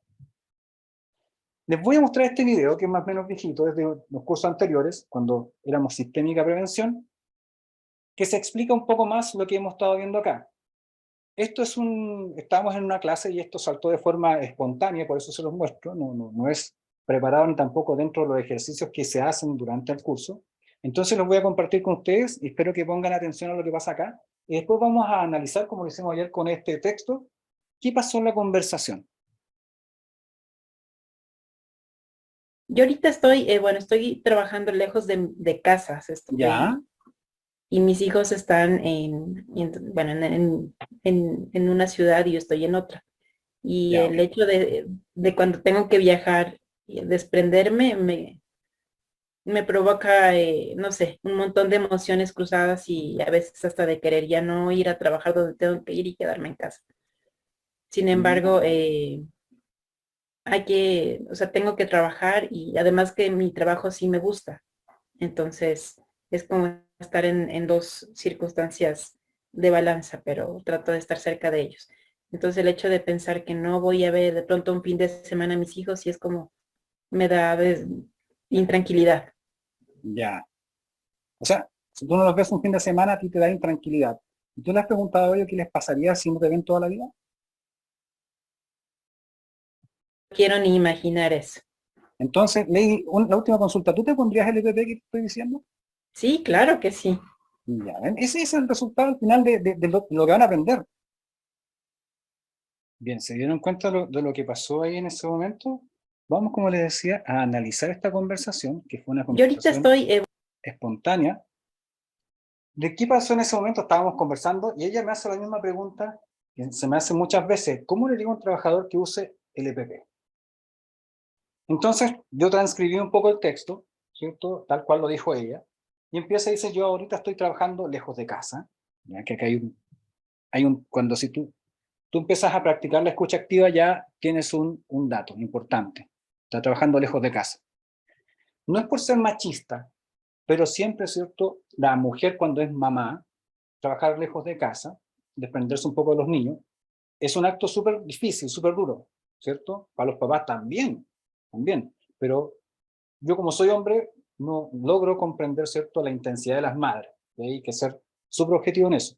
Les voy a mostrar este video, que es más o menos viejito, es de los cursos anteriores, cuando éramos sistémica prevención, que se explica un poco más lo que hemos estado viendo acá. Esto es estábamos en una clase y esto saltó de forma espontánea, por eso se los muestro, no es preparado ni tampoco dentro de los ejercicios que se hacen durante el curso. Entonces los voy a compartir con ustedes y espero que pongan atención a lo que pasa acá. Y después vamos a analizar, como lo hicimos ayer con este texto, qué pasó en la conversación. Yo ahorita bueno, estoy trabajando lejos de casas, Ya, y mis hijos están bueno, en una ciudad y yo estoy en otra. Y ya, el hecho de cuando tengo que viajar y desprenderme me provoca, no sé, un montón de emociones cruzadas y a veces hasta de querer ya no ir a trabajar donde tengo que ir y quedarme en casa. Sin embargo, mm, o sea, tengo que trabajar y además que mi trabajo sí me gusta. Entonces, es como estar en dos circunstancias de balanza, pero trato de estar cerca de ellos. Entonces, el hecho de pensar que no voy a ver de pronto un fin de semana a mis hijos, sí es como me da intranquilidad. ya. O sea, si tú no los ves un fin de semana, a ti te da intranquilidad. ¿Y tú le has preguntado a ellos qué les pasaría si no te ven toda la vida? No quiero ni imaginar eso. Entonces, Lady, la última consulta, ¿tú te pondrías el EPP que te estoy diciendo? Sí, claro que sí. Ya, ¿ven? Ese es el resultado al final de lo que van a aprender. Bien, ¿se dieron cuenta de lo que pasó ahí en ese momento? Vamos, como les decía, a analizar esta conversación, que fue una Yo ahorita conversación estoy, espontánea. ¿De qué pasó en ese momento? Estábamos conversando y ella me hace la misma pregunta que se me hace muchas veces. ¿Cómo le digo a un trabajador que use el EPP? Entonces, yo transcribí un poco el texto, ¿cierto? Tal cual lo dijo ella, y empieza y dice, yo ahorita estoy trabajando lejos de casa, ya que acá cuando si tú empiezas a practicar la escucha activa, ya tienes un dato importante. Está trabajando lejos de casa. No es por ser machista, pero siempre es cierto, la mujer cuando es mamá, trabajar lejos de casa, desprenderse un poco de los niños, es un acto súper difícil, súper duro, ¿cierto? Para los papás también. Pero yo como soy hombre, no logro comprender, ¿cierto?, la intensidad de las madres. Y hay que ser súper objetivo en eso.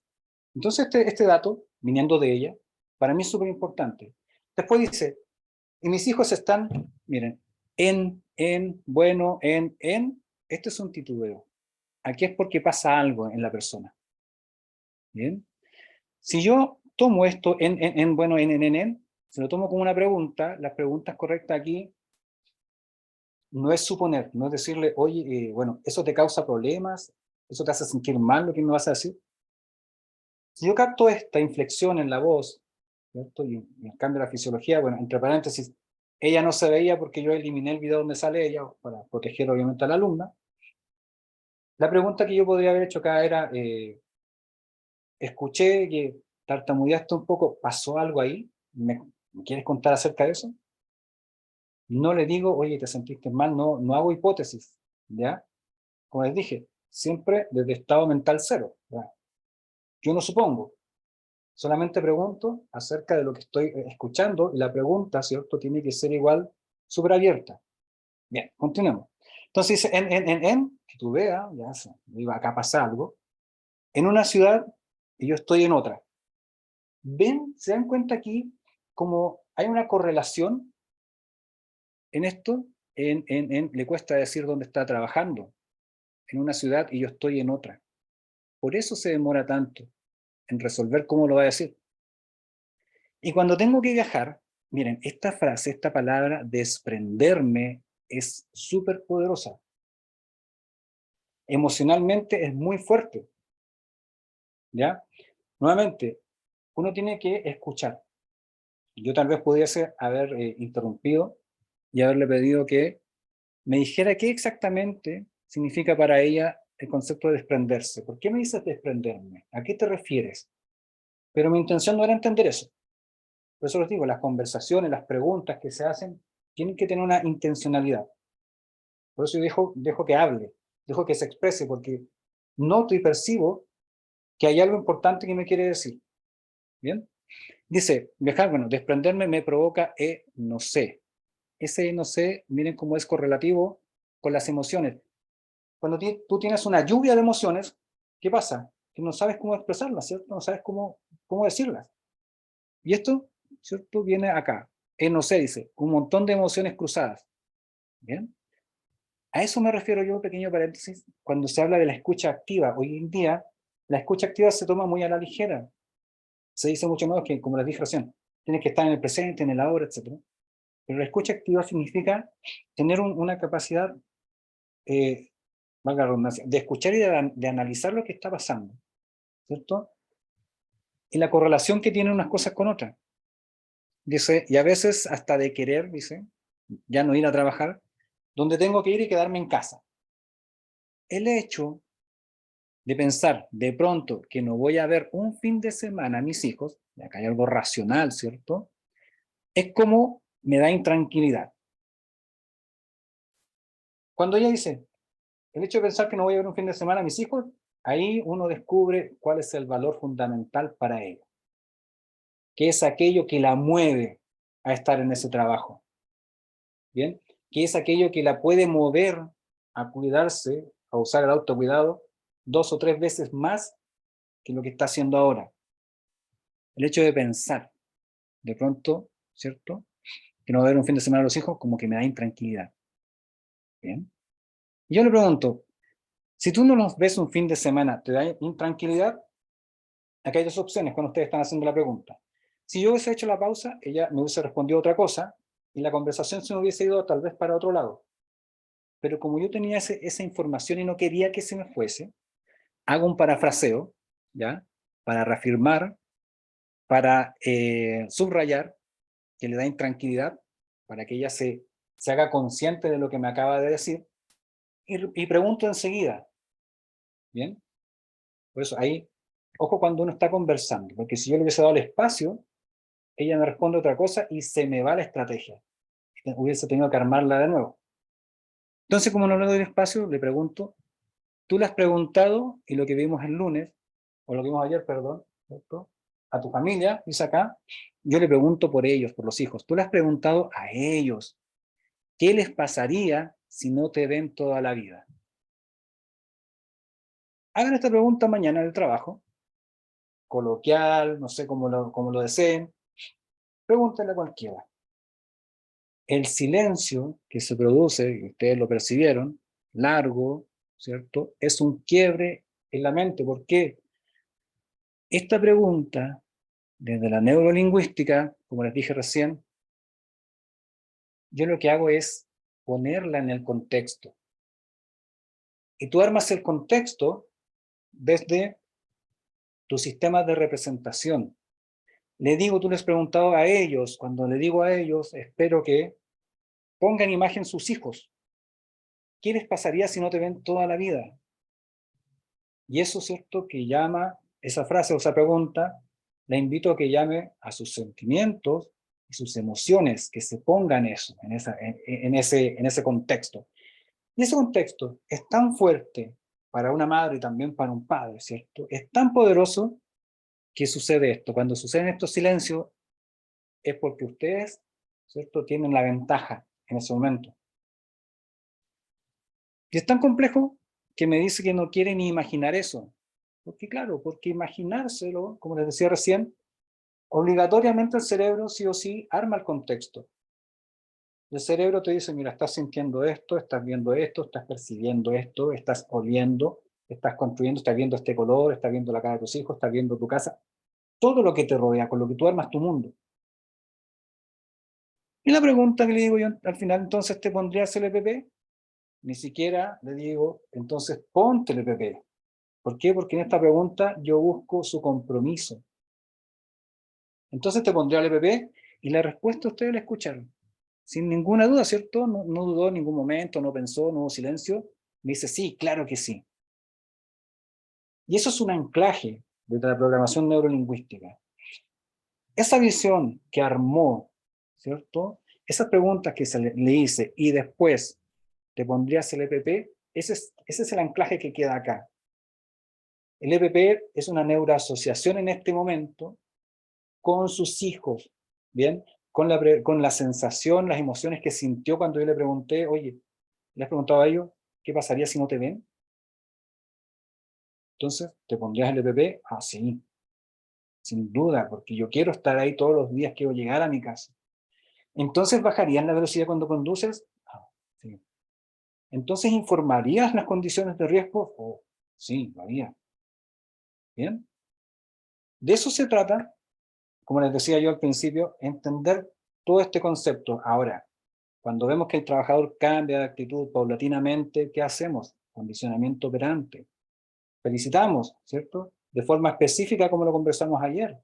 Entonces este dato, viniendo de ella, para mí es súper importante. Después dice, y mis hijos están, miren, bueno, este es un titubeo. Aquí es porque pasa algo en la persona. ¿Bien? Si yo tomo esto bueno, se lo tomo como una pregunta, las preguntas correctas aquí no es suponer, no es decirle, oye, bueno, eso te causa problemas, eso te hace sentir mal lo que me vas a decir. Si yo capto esta inflexión en la voz, ¿cierto? Y en cambio la fisiología, bueno, entre paréntesis, ella no se veía porque yo eliminé el video donde sale ella para proteger obviamente a la alumna. La pregunta que yo podría haber hecho acá era, escuché que tartamudeaste un poco, ¿pasó algo ahí? ¿Me quieres contar acerca de eso? No le digo, oye, te sentiste mal, no hago hipótesis, ¿ya? Como les dije, siempre desde estado mental cero, ¿ya? Yo no supongo, solamente pregunto acerca de lo que estoy escuchando y la pregunta, ¿cierto?, tiene que ser igual, súper abierta. Bien, continuemos. Entonces dice, que tú veas, ya se, digo, acá pasa algo, en una ciudad y yo estoy en otra. ¿Ven? ¿Se dan cuenta aquí como hay una correlación en esto? Le cuesta decir dónde está trabajando, en una ciudad y yo estoy en otra. Por eso se demora tanto en resolver cómo lo va a decir. Y cuando tengo que viajar, miren, esta frase, esta palabra, desprenderme, es súper poderosa. emocionalmente es muy fuerte, ¿ya? Nuevamente, uno tiene que escuchar. Yo tal vez pudiese haber interrumpido y haberle pedido que me dijera qué exactamente significa para ella el concepto de desprenderse. ¿Por qué me dices desprenderme? ¿A qué te refieres? Pero mi intención no era entender eso. Por eso les digo, las conversaciones, las preguntas que se hacen, tienen que tener una intencionalidad. Por eso yo dejo que hable, dejo que se exprese, porque noto y percibo que hay algo importante que me quiere decir. ¿Bien? Dice, viajar, bueno, desprenderme me provoca no sé. Ese no sé, miren cómo es correlativo con las emociones. Cuando tú tienes una lluvia de emociones, ¿qué pasa? Que no sabes cómo expresarlas, ¿cierto? No sabes cómo decirlas. Y esto, ¿cierto? Viene acá. No sé, dice, un montón de emociones cruzadas. ¿Bien? A eso me refiero yo, pequeño paréntesis, cuando se habla de la escucha activa. Hoy en día, la escucha activa se toma muy a la ligera. Se dice mucho más que, como les dije recién, tienes que estar en el presente, en el ahora, etc. Pero la escucha activa significa tener una capacidad, valga la redundancia, de escuchar y de analizar lo que está pasando, ¿cierto? Y la correlación que tienen unas cosas con otras. Dice, y a veces hasta de querer, dice, ya no ir a trabajar, donde tengo que ir y quedarme en casa. El hecho de pensar de pronto que no voy a ver un fin de semana a mis hijos, y acá hay algo racional, ¿cierto? Es como me da intranquilidad. Cuando ella dice, el hecho de pensar que no voy a ver un fin de semana a mis hijos, ahí uno descubre cuál es el valor fundamental para ella, que es aquello que la mueve a estar en ese trabajo, ¿bien? Que es aquello que la puede mover a cuidarse, a usar el autocuidado 2 o 3 veces más que lo que está haciendo ahora. El hecho de pensar, de pronto, ¿cierto? Que no va a haber un fin de semana a los hijos, como que me da intranquilidad. ¿Bien? Y yo le pregunto, si tú no los ves un fin de semana, ¿te da intranquilidad? Acá hay 2 opciones cuando ustedes están haciendo la pregunta. Si yo hubiese hecho la pausa, ella me hubiese respondido otra cosa, y la conversación se me hubiese ido tal vez para otro lado. Pero como yo tenía esa información y no quería que se me fuese, hago un parafraseo, ¿ya? Para reafirmar, para subrayar, que le da intranquilidad, para que ella se haga consciente de lo que me acaba de decir, y pregunto enseguida, ¿bien? Por eso ahí, ojo cuando uno está conversando, porque si yo le hubiese dado el espacio, ella me responde otra cosa y se me va la estrategia. Hubiese tenido que armarla de nuevo. Entonces, como no le doy el espacio, le pregunto, tú le has preguntado, y lo que vimos el lunes, o lo que vimos ayer, perdón, ¿cierto? A tu familia, dice acá, yo le pregunto por ellos, por los hijos. Tú le has preguntado a ellos, ¿qué les pasaría si no te ven toda la vida? Hagan esta pregunta mañana en el trabajo, coloquial, no sé cómo lo deseen, pregúntenle a cualquiera. El silencio que se produce, y ustedes lo percibieron, largo, ¿cierto? Es un quiebre en la mente. ¿Por qué? Esta pregunta, desde la neurolingüística, como les dije recién, yo lo que hago es ponerla en el contexto. Y tú armas el contexto desde tu sistema de representación. Le digo, tú les has preguntado a ellos, cuando le digo a ellos, espero que pongan imagen sus hijos. ¿Qué les pasaría si no te ven toda la vida? Y eso, ¿cierto? Que llama, esa frase o esa pregunta, la invito a que llame a sus sentimientos y sus emociones, que se pongan eso, en ese contexto. Y ese contexto es tan fuerte para una madre y también para un padre, ¿cierto? Es tan poderoso que sucede esto. Cuando suceden estos silencios es porque ustedes, ¿cierto? Tienen la ventaja en ese momento. Y es tan complejo que me dice que no quiere ni imaginar eso. Porque claro, porque imaginárselo, como les decía recién, obligatoriamente el cerebro sí o sí arma el contexto. El cerebro te dice, mira, estás sintiendo esto, estás viendo esto, estás percibiendo esto, estás oliendo, estás construyendo, estás viendo este color, estás viendo la cara de tus hijos, estás viendo tu casa, todo lo que te rodea, con lo que tú armas tu mundo. Y la pregunta que le digo yo al final, entonces, ¿te pondrías el EPP? ni siquiera le digo, entonces ponte el EPP. ¿Por qué? Porque en esta pregunta yo busco su compromiso. Entonces te pondré al EPP y la respuesta ustedes la escucharon. Sin ninguna duda, ¿cierto? No, no dudó en ningún momento, no pensó, no hubo silencio. Me dice, sí, claro que sí. Y eso es un anclaje de la programación neurolingüística. Esa visión que armó, ¿cierto? Esas preguntas que le hice y después te pondrías el EPP, ese es el anclaje que queda acá. El EPP es una neuroasociación en este momento con sus hijos, ¿bien? Con la sensación, las emociones que sintió cuando yo le pregunté, oye, ¿le has preguntado a ellos qué pasaría si no te ven? Entonces, ¿te pondrías el EPP? Ah, sí, sin duda, porque yo quiero estar ahí todos los días, quiero llegar a mi casa. Entonces, ¿bajarías la velocidad cuando conduces? Ah, sí. Entonces, ¿informarías las condiciones de riesgo? Oh, sí, lo haría. ¿Bien? De eso se trata, como les decía yo al principio, entender todo este concepto. Ahora, cuando vemos que el trabajador cambia de actitud paulatinamente, ¿qué hacemos? Condicionamiento operante. Felicitamos, ¿cierto? De forma específica, como lo conversamos ayer.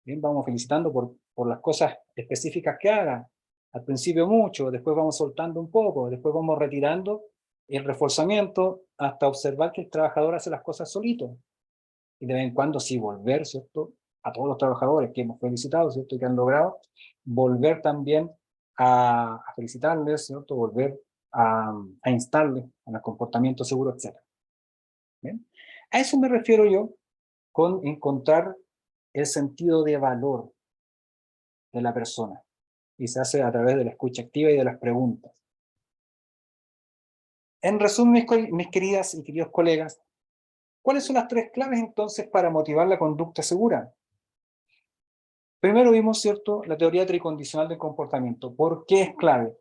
Bien, vamos felicitando por las cosas específicas que haga. Al principio mucho, después vamos soltando un poco, después vamos retirando el reforzamiento hasta observar que el trabajador hace las cosas solito. Y de vez en cuando sí volver, ¿cierto? A todos los trabajadores que hemos felicitado, ¿cierto? Y que han logrado, volver también a felicitarles, ¿cierto? Volver a instarles en el comportamiento seguro, etc. ¿Bien? A eso me refiero yo con encontrar el sentido de valor de la persona. Y se hace a través de la escucha activa y de las preguntas. En resumen, mis queridas y queridos colegas, ¿cuáles son las tres claves entonces para motivar la conducta segura? Primero vimos, ¿cierto?, la teoría tricondicional del comportamiento. ¿Por qué es clave?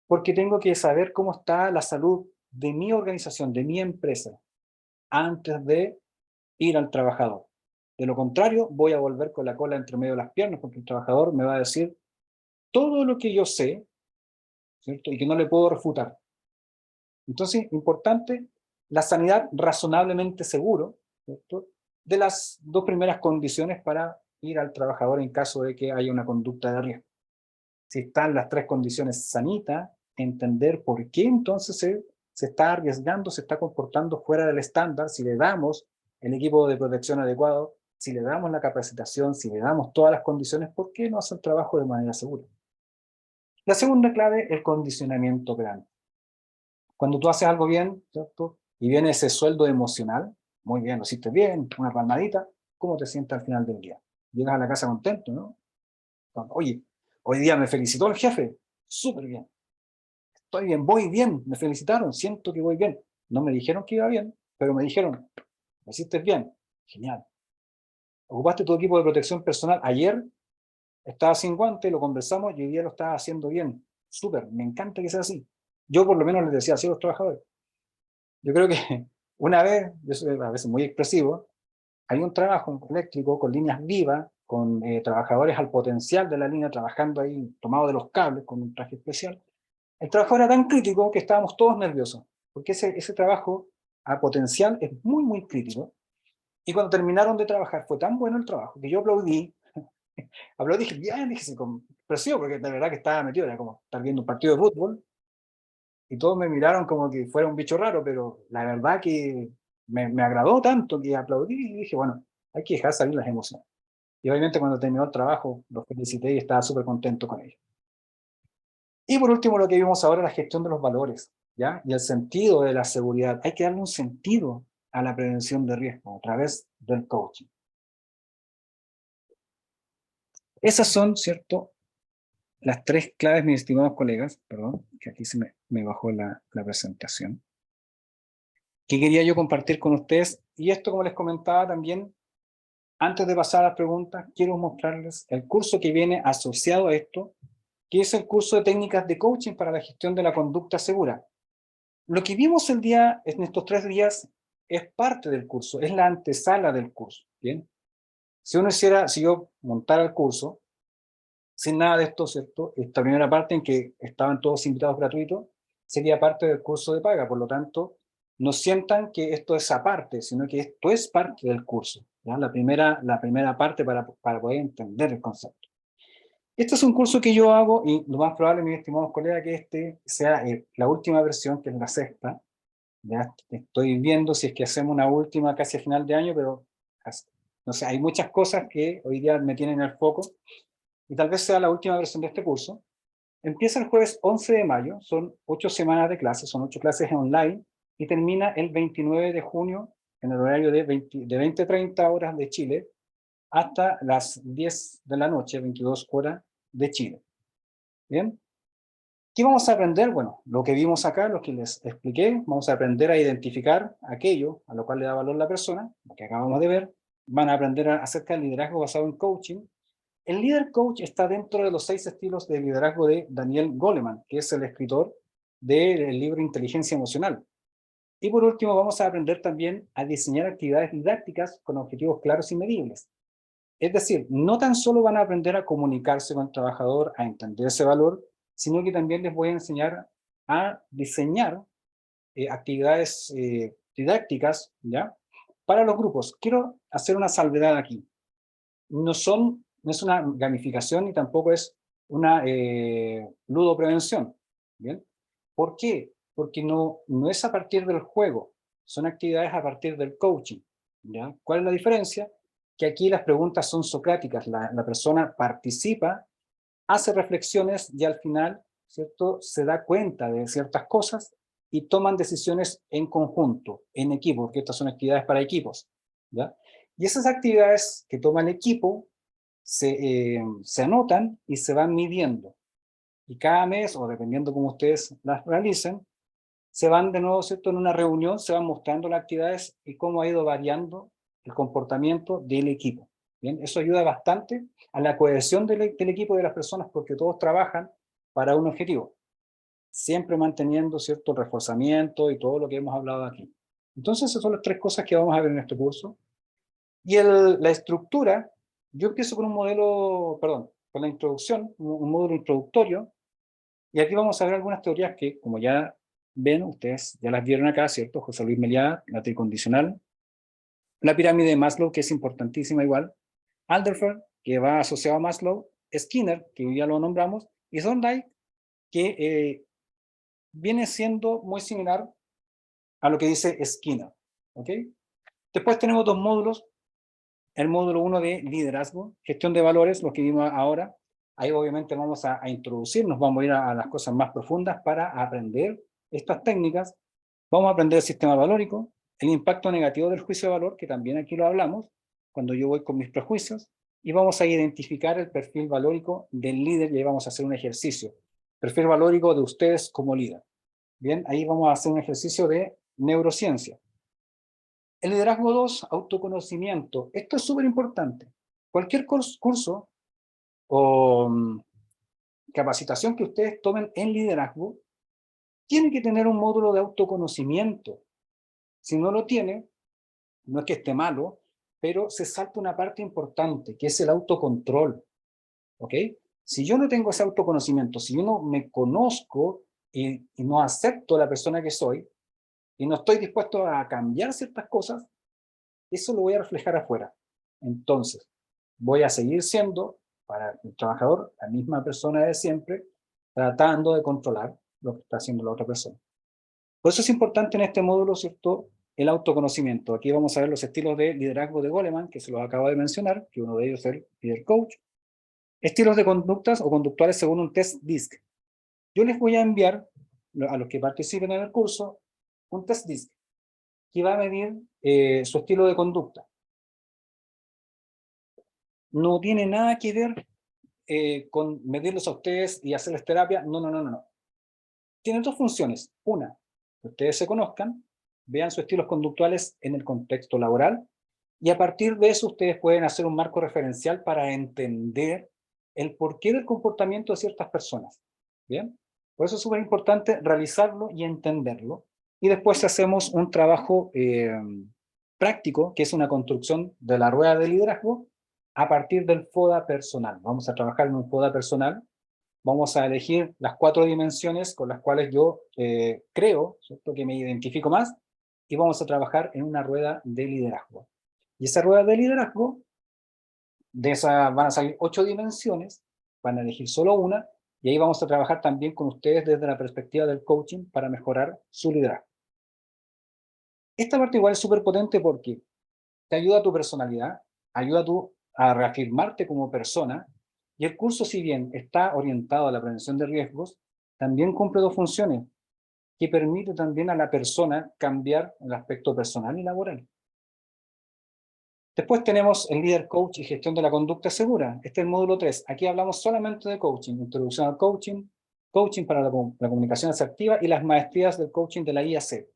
Porque tengo que saber cómo está la salud de mi organización, de mi empresa, antes de ir al trabajador. De lo contrario, voy a volver con la cola entre medio de las piernas, porque el trabajador me va a decir todo lo que yo sé, ¿cierto?, y que no le puedo refutar. Entonces, importante, la sanidad razonablemente seguro, ¿cierto?, de las dos primeras condiciones para ir al trabajador en caso de que haya una conducta de riesgo. Si están las tres condiciones sanitas, entender por qué entonces se está arriesgando, se está comportando fuera del estándar, si le damos el equipo de protección adecuado, si le damos la capacitación, si le damos todas las condiciones, ¿por qué no hace el trabajo de manera segura? La segunda clave, el condicionamiento operante. Cuando tú haces algo bien, ¿cierto? Y viene ese sueldo emocional, muy bien, lo hiciste bien, una palmadita, ¿cómo te sientes al final del día? Llegas a la casa contento, ¿no? Oye, hoy día me felicitó el jefe, súper bien, estoy bien, voy bien, me felicitaron, siento que voy bien. No me dijeron que iba bien, pero me dijeron, lo hiciste bien, genial. Ocupaste tu equipo de protección personal, ayer estaba sin guante, lo conversamos y hoy día lo estaba haciendo bien, súper, me encanta que sea así. Yo por lo menos les decía así a los trabajadores. Yo creo que una vez, yo soy a veces muy expresivo, hay un trabajo eléctrico con líneas vivas, con trabajadores al potencial de la línea, trabajando ahí, tomado de los cables, con un traje especial. El trabajo era tan crítico que estábamos todos nerviosos, porque ese trabajo a potencial es muy, muy crítico. Y cuando terminaron de trabajar, fue tan bueno el trabajo que yo aplaudí, dije, bien, dije, con presión, porque de verdad que estaba metido, era como estar viendo un partido de fútbol, y todos me miraron como que fuera un bicho raro, pero la verdad que me agradó tanto que aplaudí y dije, bueno, hay que dejar salir las emociones. Y obviamente cuando terminó el trabajo, los felicité y estaba súper contento con ellos. Y por último, lo que vimos ahora, la gestión de los valores, ¿ya? Y el sentido de la seguridad. Hay que darle un sentido a la prevención de riesgo a través del coaching. Esas son, ¿cierto?, las tres claves, mis estimados colegas, perdón, que aquí se me bajó la presentación, que quería yo compartir con ustedes. Y esto, como les comentaba también, antes de pasar a las preguntas, quiero mostrarles el curso que viene asociado a esto, que es el curso de técnicas de coaching para la gestión de la conducta segura. Lo que vimos en estos 3 días es parte del curso, es la antesala del curso, ¿bien? Si yo montara el curso, sin nada de esto, ¿cierto? Esta primera parte en que estaban todos invitados gratuitos, sería parte del curso de paga. Por lo tanto, no sientan que esto es aparte, sino que esto es parte del curso, ¿ya? La primera parte para poder entender el concepto. Este es un curso que yo hago y lo más probable, mis estimados colegas, que este sea la última versión, que es la sexta. Ya estoy viendo si es que hacemos una última casi a final de año, pero no sé, hay muchas cosas que hoy día me tienen en el foco y tal vez sea la última versión de este curso. Empieza el jueves 11 de mayo, son 8 semanas de clases, son 8 clases online y termina el 29 de junio en el horario de 20-30 horas de Chile hasta las 10 de la noche, 22 horas de Chile. ¿Bien? ¿Qué vamos a aprender? Bueno, lo que vimos acá, lo que les expliqué, vamos a aprender a identificar aquello a lo cual le da valor la persona, lo que acabamos de ver, van a aprender acerca del liderazgo basado en coaching. El líder coach está dentro de los 6 estilos de liderazgo de Daniel Goleman, que es el escritor del libro Inteligencia Emocional. Y por último, vamos a aprender también a diseñar actividades didácticas con objetivos claros y medibles. Es decir, no tan solo van a aprender a comunicarse con el trabajador, a entender ese valor, sino que también les voy a enseñar a diseñar actividades didácticas, ¿ya? Para los grupos. Quiero hacer una salvedad aquí. No es una gamificación ni tampoco es una ludoprevención, ¿bien? ¿Por qué? Porque no es a partir del juego, son actividades a partir del coaching, ¿ya? ¿Cuál es la diferencia? Que aquí las preguntas son socráticas, la persona participa, hace reflexiones y al final, ¿cierto?, se da cuenta de ciertas cosas y toman decisiones en conjunto, en equipo, porque estas son actividades para equipos, ¿ya? Y esas actividades que toma el equipo se anotan y se van midiendo. Y cada mes, o dependiendo cómo ustedes las realicen, se van de nuevo, ¿cierto?, en una reunión, se van mostrando las actividades y cómo ha ido variando el comportamiento del equipo. Bien, eso ayuda bastante a la cohesión del equipo de las personas porque todos trabajan para un objetivo, siempre manteniendo cierto reforzamiento y todo lo que hemos hablado aquí. Entonces, esas son las 3 cosas que vamos a ver en este curso. Y la estructura, yo empiezo con un modelo, perdón, con la introducción, un módulo introductorio, y aquí vamos a ver algunas teorías que, como ya ven, ustedes ya las vieron acá, ¿cierto? José Luis Meliá, la tricondicional, la pirámide de Maslow, que es importantísima igual, Alderfer, que va asociado a Maslow, Skinner, que ya lo nombramos, y Thorndike, que viene siendo muy similar a lo que dice Skinner, ¿ok? Después tenemos 2 módulos, el módulo 1 de liderazgo, gestión de valores, lo que vimos ahora. Ahí obviamente vamos a introducirnos, vamos a ir a las cosas más profundas para aprender estas técnicas. Vamos a aprender el sistema valórico, el impacto negativo del juicio de valor, que también aquí lo hablamos, cuando yo voy con mis prejuicios, y vamos a identificar el perfil valórico del líder y ahí vamos a hacer un ejercicio. Perfil valórico de ustedes como líder. Bien, ahí vamos a hacer un ejercicio de neurociencia. El liderazgo 2, autoconocimiento. Esto es súper importante. Cualquier curso o capacitación que ustedes tomen en liderazgo tiene que tener un módulo de autoconocimiento. Si no lo tiene, no es que esté malo, pero se salta una parte importante, que es el autocontrol. ¿Ok? Si yo no tengo ese autoconocimiento, si yo no me conozco y no acepto la persona que soy, y no estoy dispuesto a cambiar ciertas cosas, eso lo voy a reflejar afuera. Entonces, voy a seguir siendo, para el trabajador, la misma persona de siempre, tratando de controlar lo que está haciendo la otra persona. Por eso es importante en este módulo, ¿cierto?, el autoconocimiento. Aquí vamos a ver los estilos de liderazgo de Goleman, que se los acabo de mencionar, que uno de ellos es el líder coach. Estilos de conductas o conductuales según un test DISC. Yo les voy a enviar, a los que participen en el curso, un test DISC, que va a medir su estilo de conducta. No tiene nada que ver con medirlos a ustedes y hacerles terapia. No, no, no, no. Tiene 2 funciones. Una, que ustedes se conozcan, vean sus estilos conductuales en el contexto laboral, y a partir de eso ustedes pueden hacer un marco referencial para entender el porqué del comportamiento de ciertas personas. ¿Bien? Por eso es súper importante realizarlo y entenderlo. Y después hacemos un trabajo práctico, que es una construcción de la rueda de liderazgo, a partir del FODA personal. Vamos a trabajar en un FODA personal. vamos a elegir las 4 dimensiones con las cuales yo creo, ¿cierto?, que me identifico más, y vamos a trabajar en una rueda de liderazgo. Y esa rueda de liderazgo, de esa van a salir 8 dimensiones, van a elegir solo una, y ahí vamos a trabajar también con ustedes desde la perspectiva del coaching para mejorar su liderazgo. Esta parte igual es súper potente porque te ayuda a tu personalidad, ayuda a reafirmarte como persona, y el curso, si bien está orientado a la prevención de riesgos, también cumple 2 funciones, que permite también a la persona cambiar el aspecto personal y laboral. Después tenemos el líder coach y gestión de la conducta segura. Este es el módulo 3. Aquí hablamos solamente de coaching, introducción al coaching, coaching para la comunicación asertiva y las maestrías del coaching de la IAC.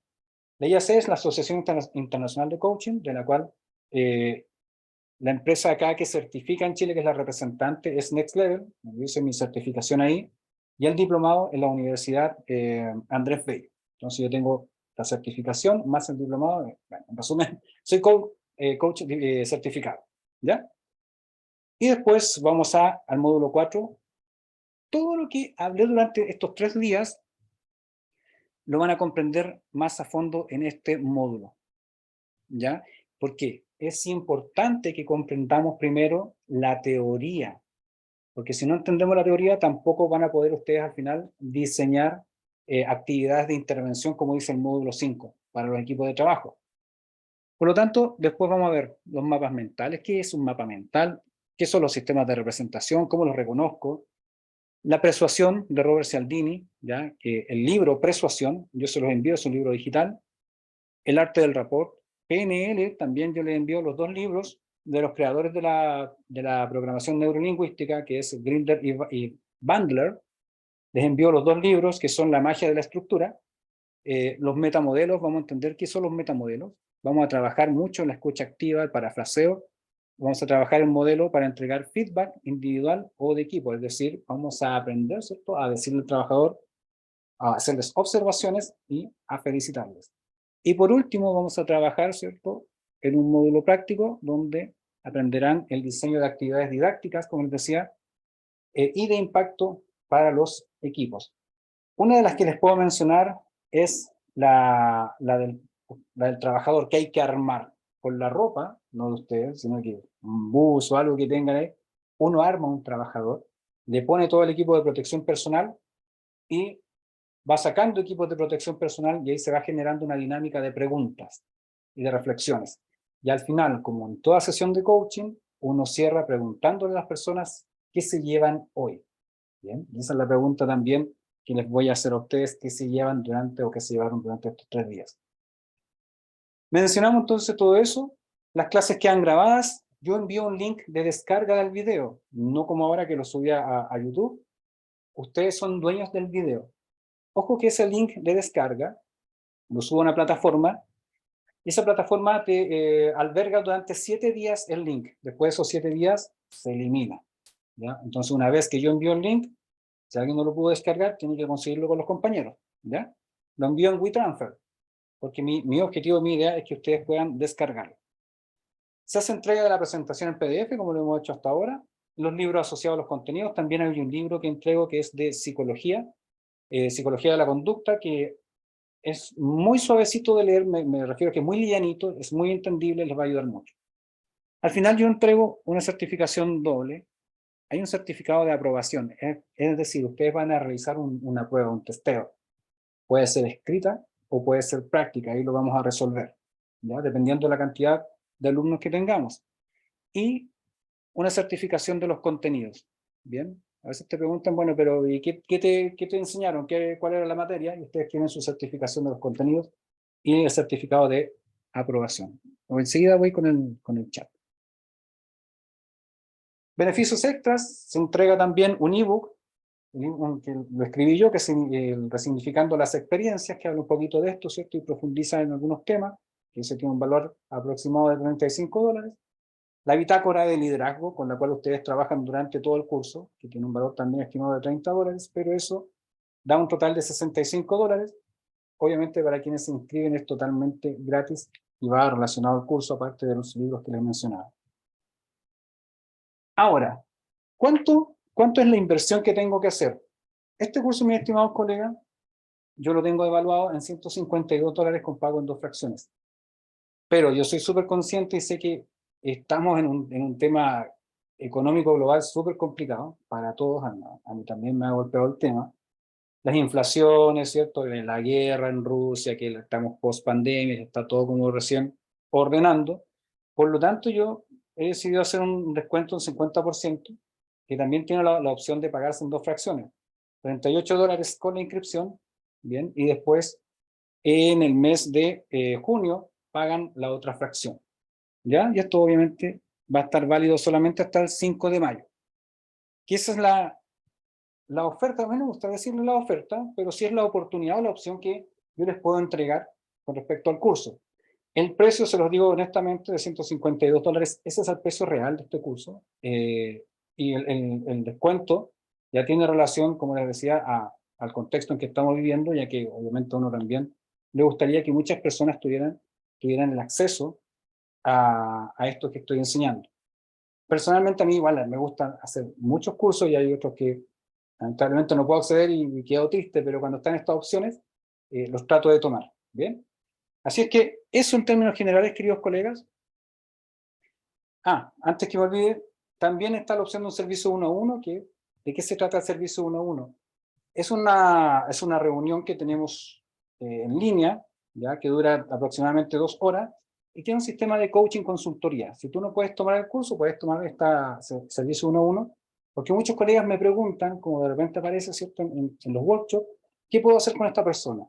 La IAC es la Asociación Internacional de Coaching, de la cual la empresa acá que certifica en Chile, que es la representante, es Next Level. Yo hice mi certificación ahí, y el diplomado en la Universidad Andrés Bello. Entonces yo tengo la certificación más el diplomado. Bueno, en resumen, soy coach certificado, ¿ya? Y después vamos al módulo 4. Todo lo que hablé durante estos 3 días lo van a comprender más a fondo en este módulo, ¿ya? Porque es importante que comprendamos primero la teoría, porque si no entendemos la teoría, tampoco van a poder ustedes al final diseñar actividades de intervención, como dice el módulo 5, para los equipos de trabajo. Por lo tanto, después vamos a ver los mapas mentales. ¿Qué es un mapa mental? ¿Qué son los sistemas de representación? ¿Cómo los reconozco? La persuasión de Robert Cialdini, ¿ya? Que el libro Persuasión, yo se los envío, es un libro digital. El arte del rapport. PNL, también yo les envío los 2 libros de los creadores de la programación neurolingüística, que es Grinder y Bandler. Les envío los 2 libros, que son La magia de la estructura. Los metamodelos, vamos a entender qué son los metamodelos. Vamos a trabajar mucho en la escucha activa, el parafraseo. Vamos a trabajar el modelo para entregar feedback individual o de equipo, es decir, vamos a aprender, ¿cierto?, a decirle al trabajador, a hacerles observaciones y a felicitarles. Y por último, vamos a trabajar, ¿cierto?, en un módulo práctico donde aprenderán el diseño de actividades didácticas, como les decía, y de impacto para los equipos. Una de las que les puedo mencionar es la del trabajador, que hay que armar con la ropa, no de ustedes, sino que un bus o algo que tengan ahí. Uno arma un trabajador, le pone todo el equipo de protección personal y va sacando equipos de protección personal, y ahí se va generando una dinámica de preguntas y de reflexiones. Y al final, como en toda sesión de coaching, uno cierra preguntándole a las personas qué se llevan hoy. Bien, y esa es la pregunta también que les voy a hacer a ustedes, qué se llevan durante o qué se llevaron durante estos 3 días. Mencionamos entonces todo eso. Las clases quedan grabadas. Yo envío un link de descarga del video, no como ahora que lo subí a YouTube. Ustedes son dueños del video. Ojo que ese link de descarga lo subo a una plataforma, y esa plataforma te alberga durante 7 días el link. Después de esos 7 días se elimina, ¿ya? Entonces, una vez que yo envío el link, si alguien no lo pudo descargar, tiene que conseguirlo con los compañeros, ¿ya? Lo envío en WeTransfer, porque mi objetivo, mi idea es que ustedes puedan descargarlo. Se hace entrega de la presentación en PDF, como lo hemos hecho hasta ahora. Los libros asociados a los contenidos. También hay un libro que entrego que es de psicología, psicología de la conducta, que es muy suavecito de leer, me refiero a que es muy livianito, es muy entendible, les va a ayudar mucho. Al final yo entrego una certificación doble. Hay un certificado de aprobación, es decir, ustedes van a realizar una prueba, un testeo. Puede ser escrita o puede ser práctica, ahí lo vamos a resolver, ¿ya? Dependiendo de la cantidad de alumnos que tengamos. Y una certificación de los contenidos. Bien, a veces te preguntan, bueno, pero ¿y qué te enseñaron? ¿Cuál era la materia? Y ustedes tienen su certificación de los contenidos y el certificado de aprobación. O enseguida voy con el chat. Beneficios extras, se entrega también un ebook, que lo escribí yo, que es Resignificando las experiencias, que habla un poquito de esto, ¿cierto? Y profundiza en algunos temas, que ese tiene un valor aproximado de $35. La bitácora de liderazgo, con la cual ustedes trabajan durante todo el curso, que tiene un valor también estimado de $30, pero eso da un total de $65. Obviamente para quienes se inscriben es totalmente gratis y va relacionado al curso, aparte de los libros que les mencionaba. Ahora, ¿cuánto es la inversión que tengo que hacer? Este curso, mis estimados colegas, yo lo tengo evaluado en $152 con pago en 2 fracciones. Pero yo soy súper consciente y sé que estamos en un tema económico global súper complicado para todos. A mí también me ha golpeado el tema. Las inflaciones, ¿cierto? La guerra en Rusia, que estamos post pandemia, está todo como recién ordenando. Por lo tanto, yo he decidido hacer un descuento de un 50%, que también tiene la opción de pagarse en 2 fracciones. $38 con la inscripción, bien, y después en el mes de junio pagan la otra fracción. ¿Ya? Y esto obviamente va a estar válido solamente hasta el 5 de mayo. Que esa es la oferta, a mí no me gusta decirle la oferta, pero sí es la oportunidad o la opción que yo les puedo entregar con respecto al curso. El precio, se los digo honestamente, de $152, ese es el precio real de este curso, y el descuento ya tiene relación, como les decía, al contexto en que estamos viviendo, ya que obviamente a uno también le gustaría que muchas personas tuvieran el acceso a esto que estoy enseñando. Personalmente a mí igual me gusta hacer muchos cursos y hay otros que lamentablemente no puedo acceder y me quedo triste, pero cuando están estas opciones, los trato de tomar. ¿Bien? Así es que eso en términos generales, queridos colegas. Antes que me olvide, también está la opción de un servicio 1 a 1, ¿de qué se trata el servicio 1 a 1? Es una reunión que tenemos en línea, ya que dura aproximadamente 2 horas, y tiene un sistema de coaching consultoría. Si tú no puedes tomar el curso, puedes tomar este servicio 1 a 1, porque muchos colegas me preguntan, como de repente aparece, ¿cierto?, en los workshops, ¿qué puedo hacer con esta persona?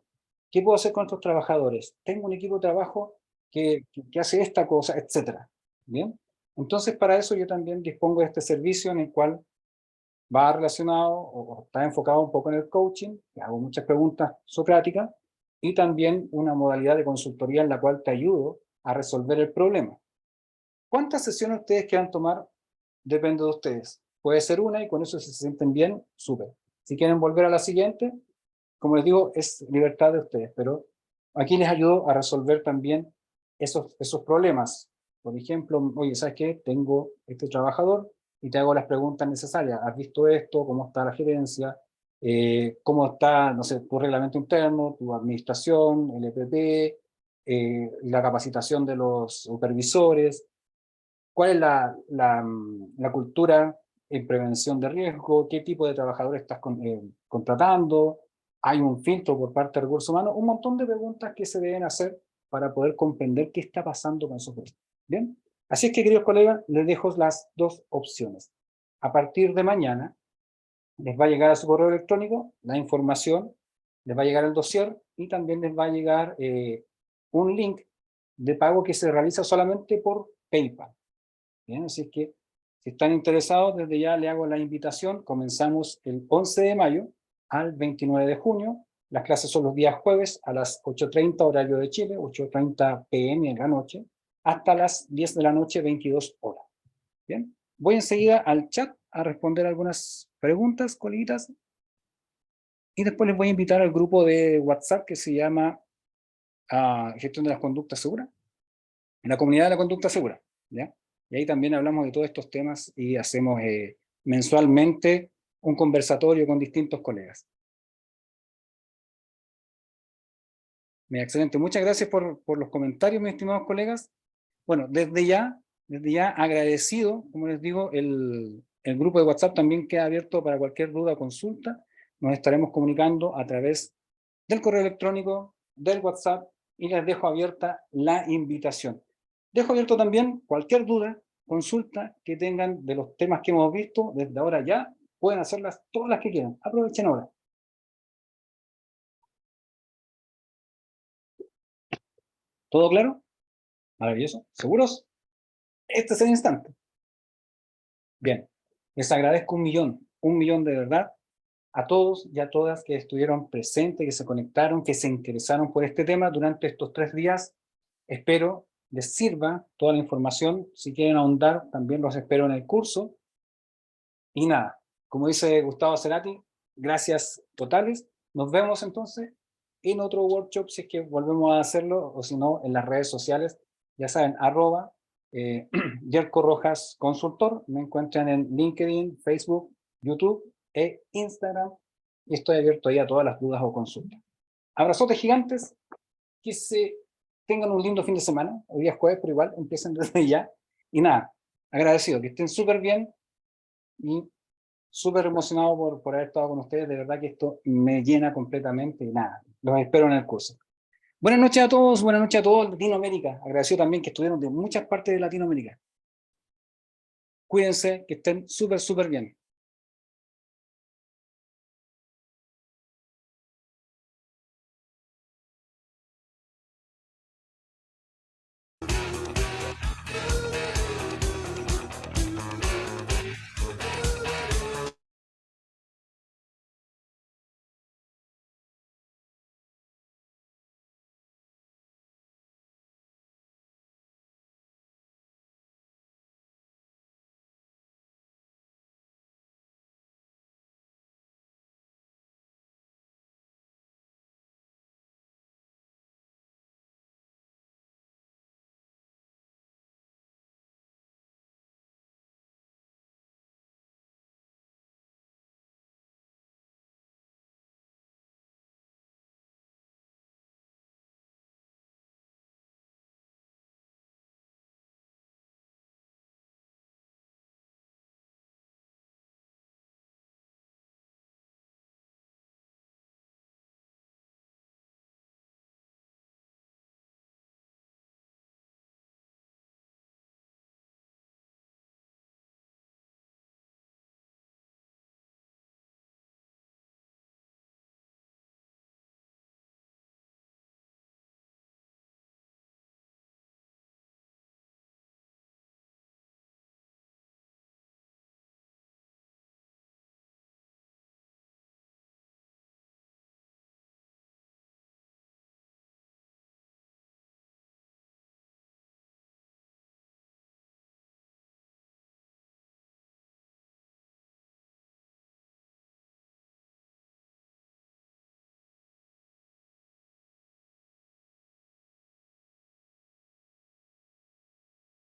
¿Qué puedo hacer con estos trabajadores? Tengo un equipo de trabajo que hace esta cosa, etcétera. ¿Bien? Entonces, para eso yo también dispongo de este servicio en el cual va relacionado o está enfocado un poco en el coaching, que hago muchas preguntas socráticas, y también una modalidad de consultoría en la cual te ayudo a resolver el problema. ¿Cuántas sesiones ustedes quieran tomar? Depende de ustedes. Puede ser una y con eso si se sienten bien, súper. Si quieren volver a la siguiente, como les digo, es libertad de ustedes, pero aquí les ayudo a resolver también esos problemas. Por ejemplo, oye, ¿sabes qué? Tengo este trabajador y te hago las preguntas necesarias. ¿Has visto esto? ¿Cómo está la gerencia? ¿Cómo está, no sé, tu reglamento interno, tu administración, el EPP, la capacitación de los supervisores? ¿Cuál es la cultura en prevención de riesgo? ¿Qué tipo de trabajadores estás contratando? ¿Hay un filtro por parte del recurso humano? Un montón de preguntas que se deben hacer para poder comprender qué está pasando con esos proyectos. ¿Bien? Así es que, queridos colegas, les dejo las 2 opciones. A partir de mañana, les va a llegar a su correo electrónico la información, les va a llegar el dossier y también les va a llegar un link de pago que se realiza solamente por PayPal. Bien, así es que si están interesados, desde ya le hago la invitación. Comenzamos el 11 de mayo al 29 de junio. Las clases son los días jueves a las 8:30 horario de Chile, 8:30 p.m. en la noche, hasta las 10 de la noche, 22 horas. Bien, voy enseguida al chat a responder algunas preguntas, coleguitas, y después les voy a invitar al grupo de WhatsApp que se llama Gestión de las Conductas Seguras, en la comunidad de la conducta segura, ¿ya? Y ahí también hablamos de todos estos temas y hacemos mensualmente un conversatorio con distintos colegas. Mira, excelente. Muchas gracias por los comentarios, mis estimados colegas. Bueno, desde ya agradecido, como les digo, el grupo de WhatsApp también queda abierto para cualquier duda o consulta. Nos estaremos comunicando a través del correo electrónico, del WhatsApp, y les dejo abierta la invitación. Dejo abierto también cualquier duda, consulta que tengan de los temas que hemos visto. Desde ahora ya pueden hacerlas todas las que quieran. Aprovechen ahora. ¿Todo claro? Maravilloso. ¿Seguros? Este es el instante. Bien. Les agradezco un millón de verdad a todos y a todas que estuvieron presentes, que se conectaron, que se interesaron por este tema durante estos 3 días. Espero les sirva toda la información. Si quieren ahondar, también los espero en el curso. Y nada, como dice Gustavo Cerati, gracias totales. Nos vemos entonces en otro workshop, si es que volvemos a hacerlo, o si no, en las redes sociales. Ya saben, Yerko Rojas Consultor. Me encuentran en LinkedIn, Facebook, YouTube e Instagram. y estoy abierto ahí a todas las dudas o consultas. Abrazotes gigantes, que se tengan un lindo fin de semana. Hoy día es jueves, pero igual empiecen desde ya. Y nada, agradecido, que estén súper bien y súper emocionado por haber estado con ustedes. De verdad que esto me llena completamente y nada, los espero en el curso. Buenas noches a todos, buenas noches a todos Latinoamérica. Agradecido también que estuvieron de muchas partes de Latinoamérica. Cuídense, que estén súper, súper bien.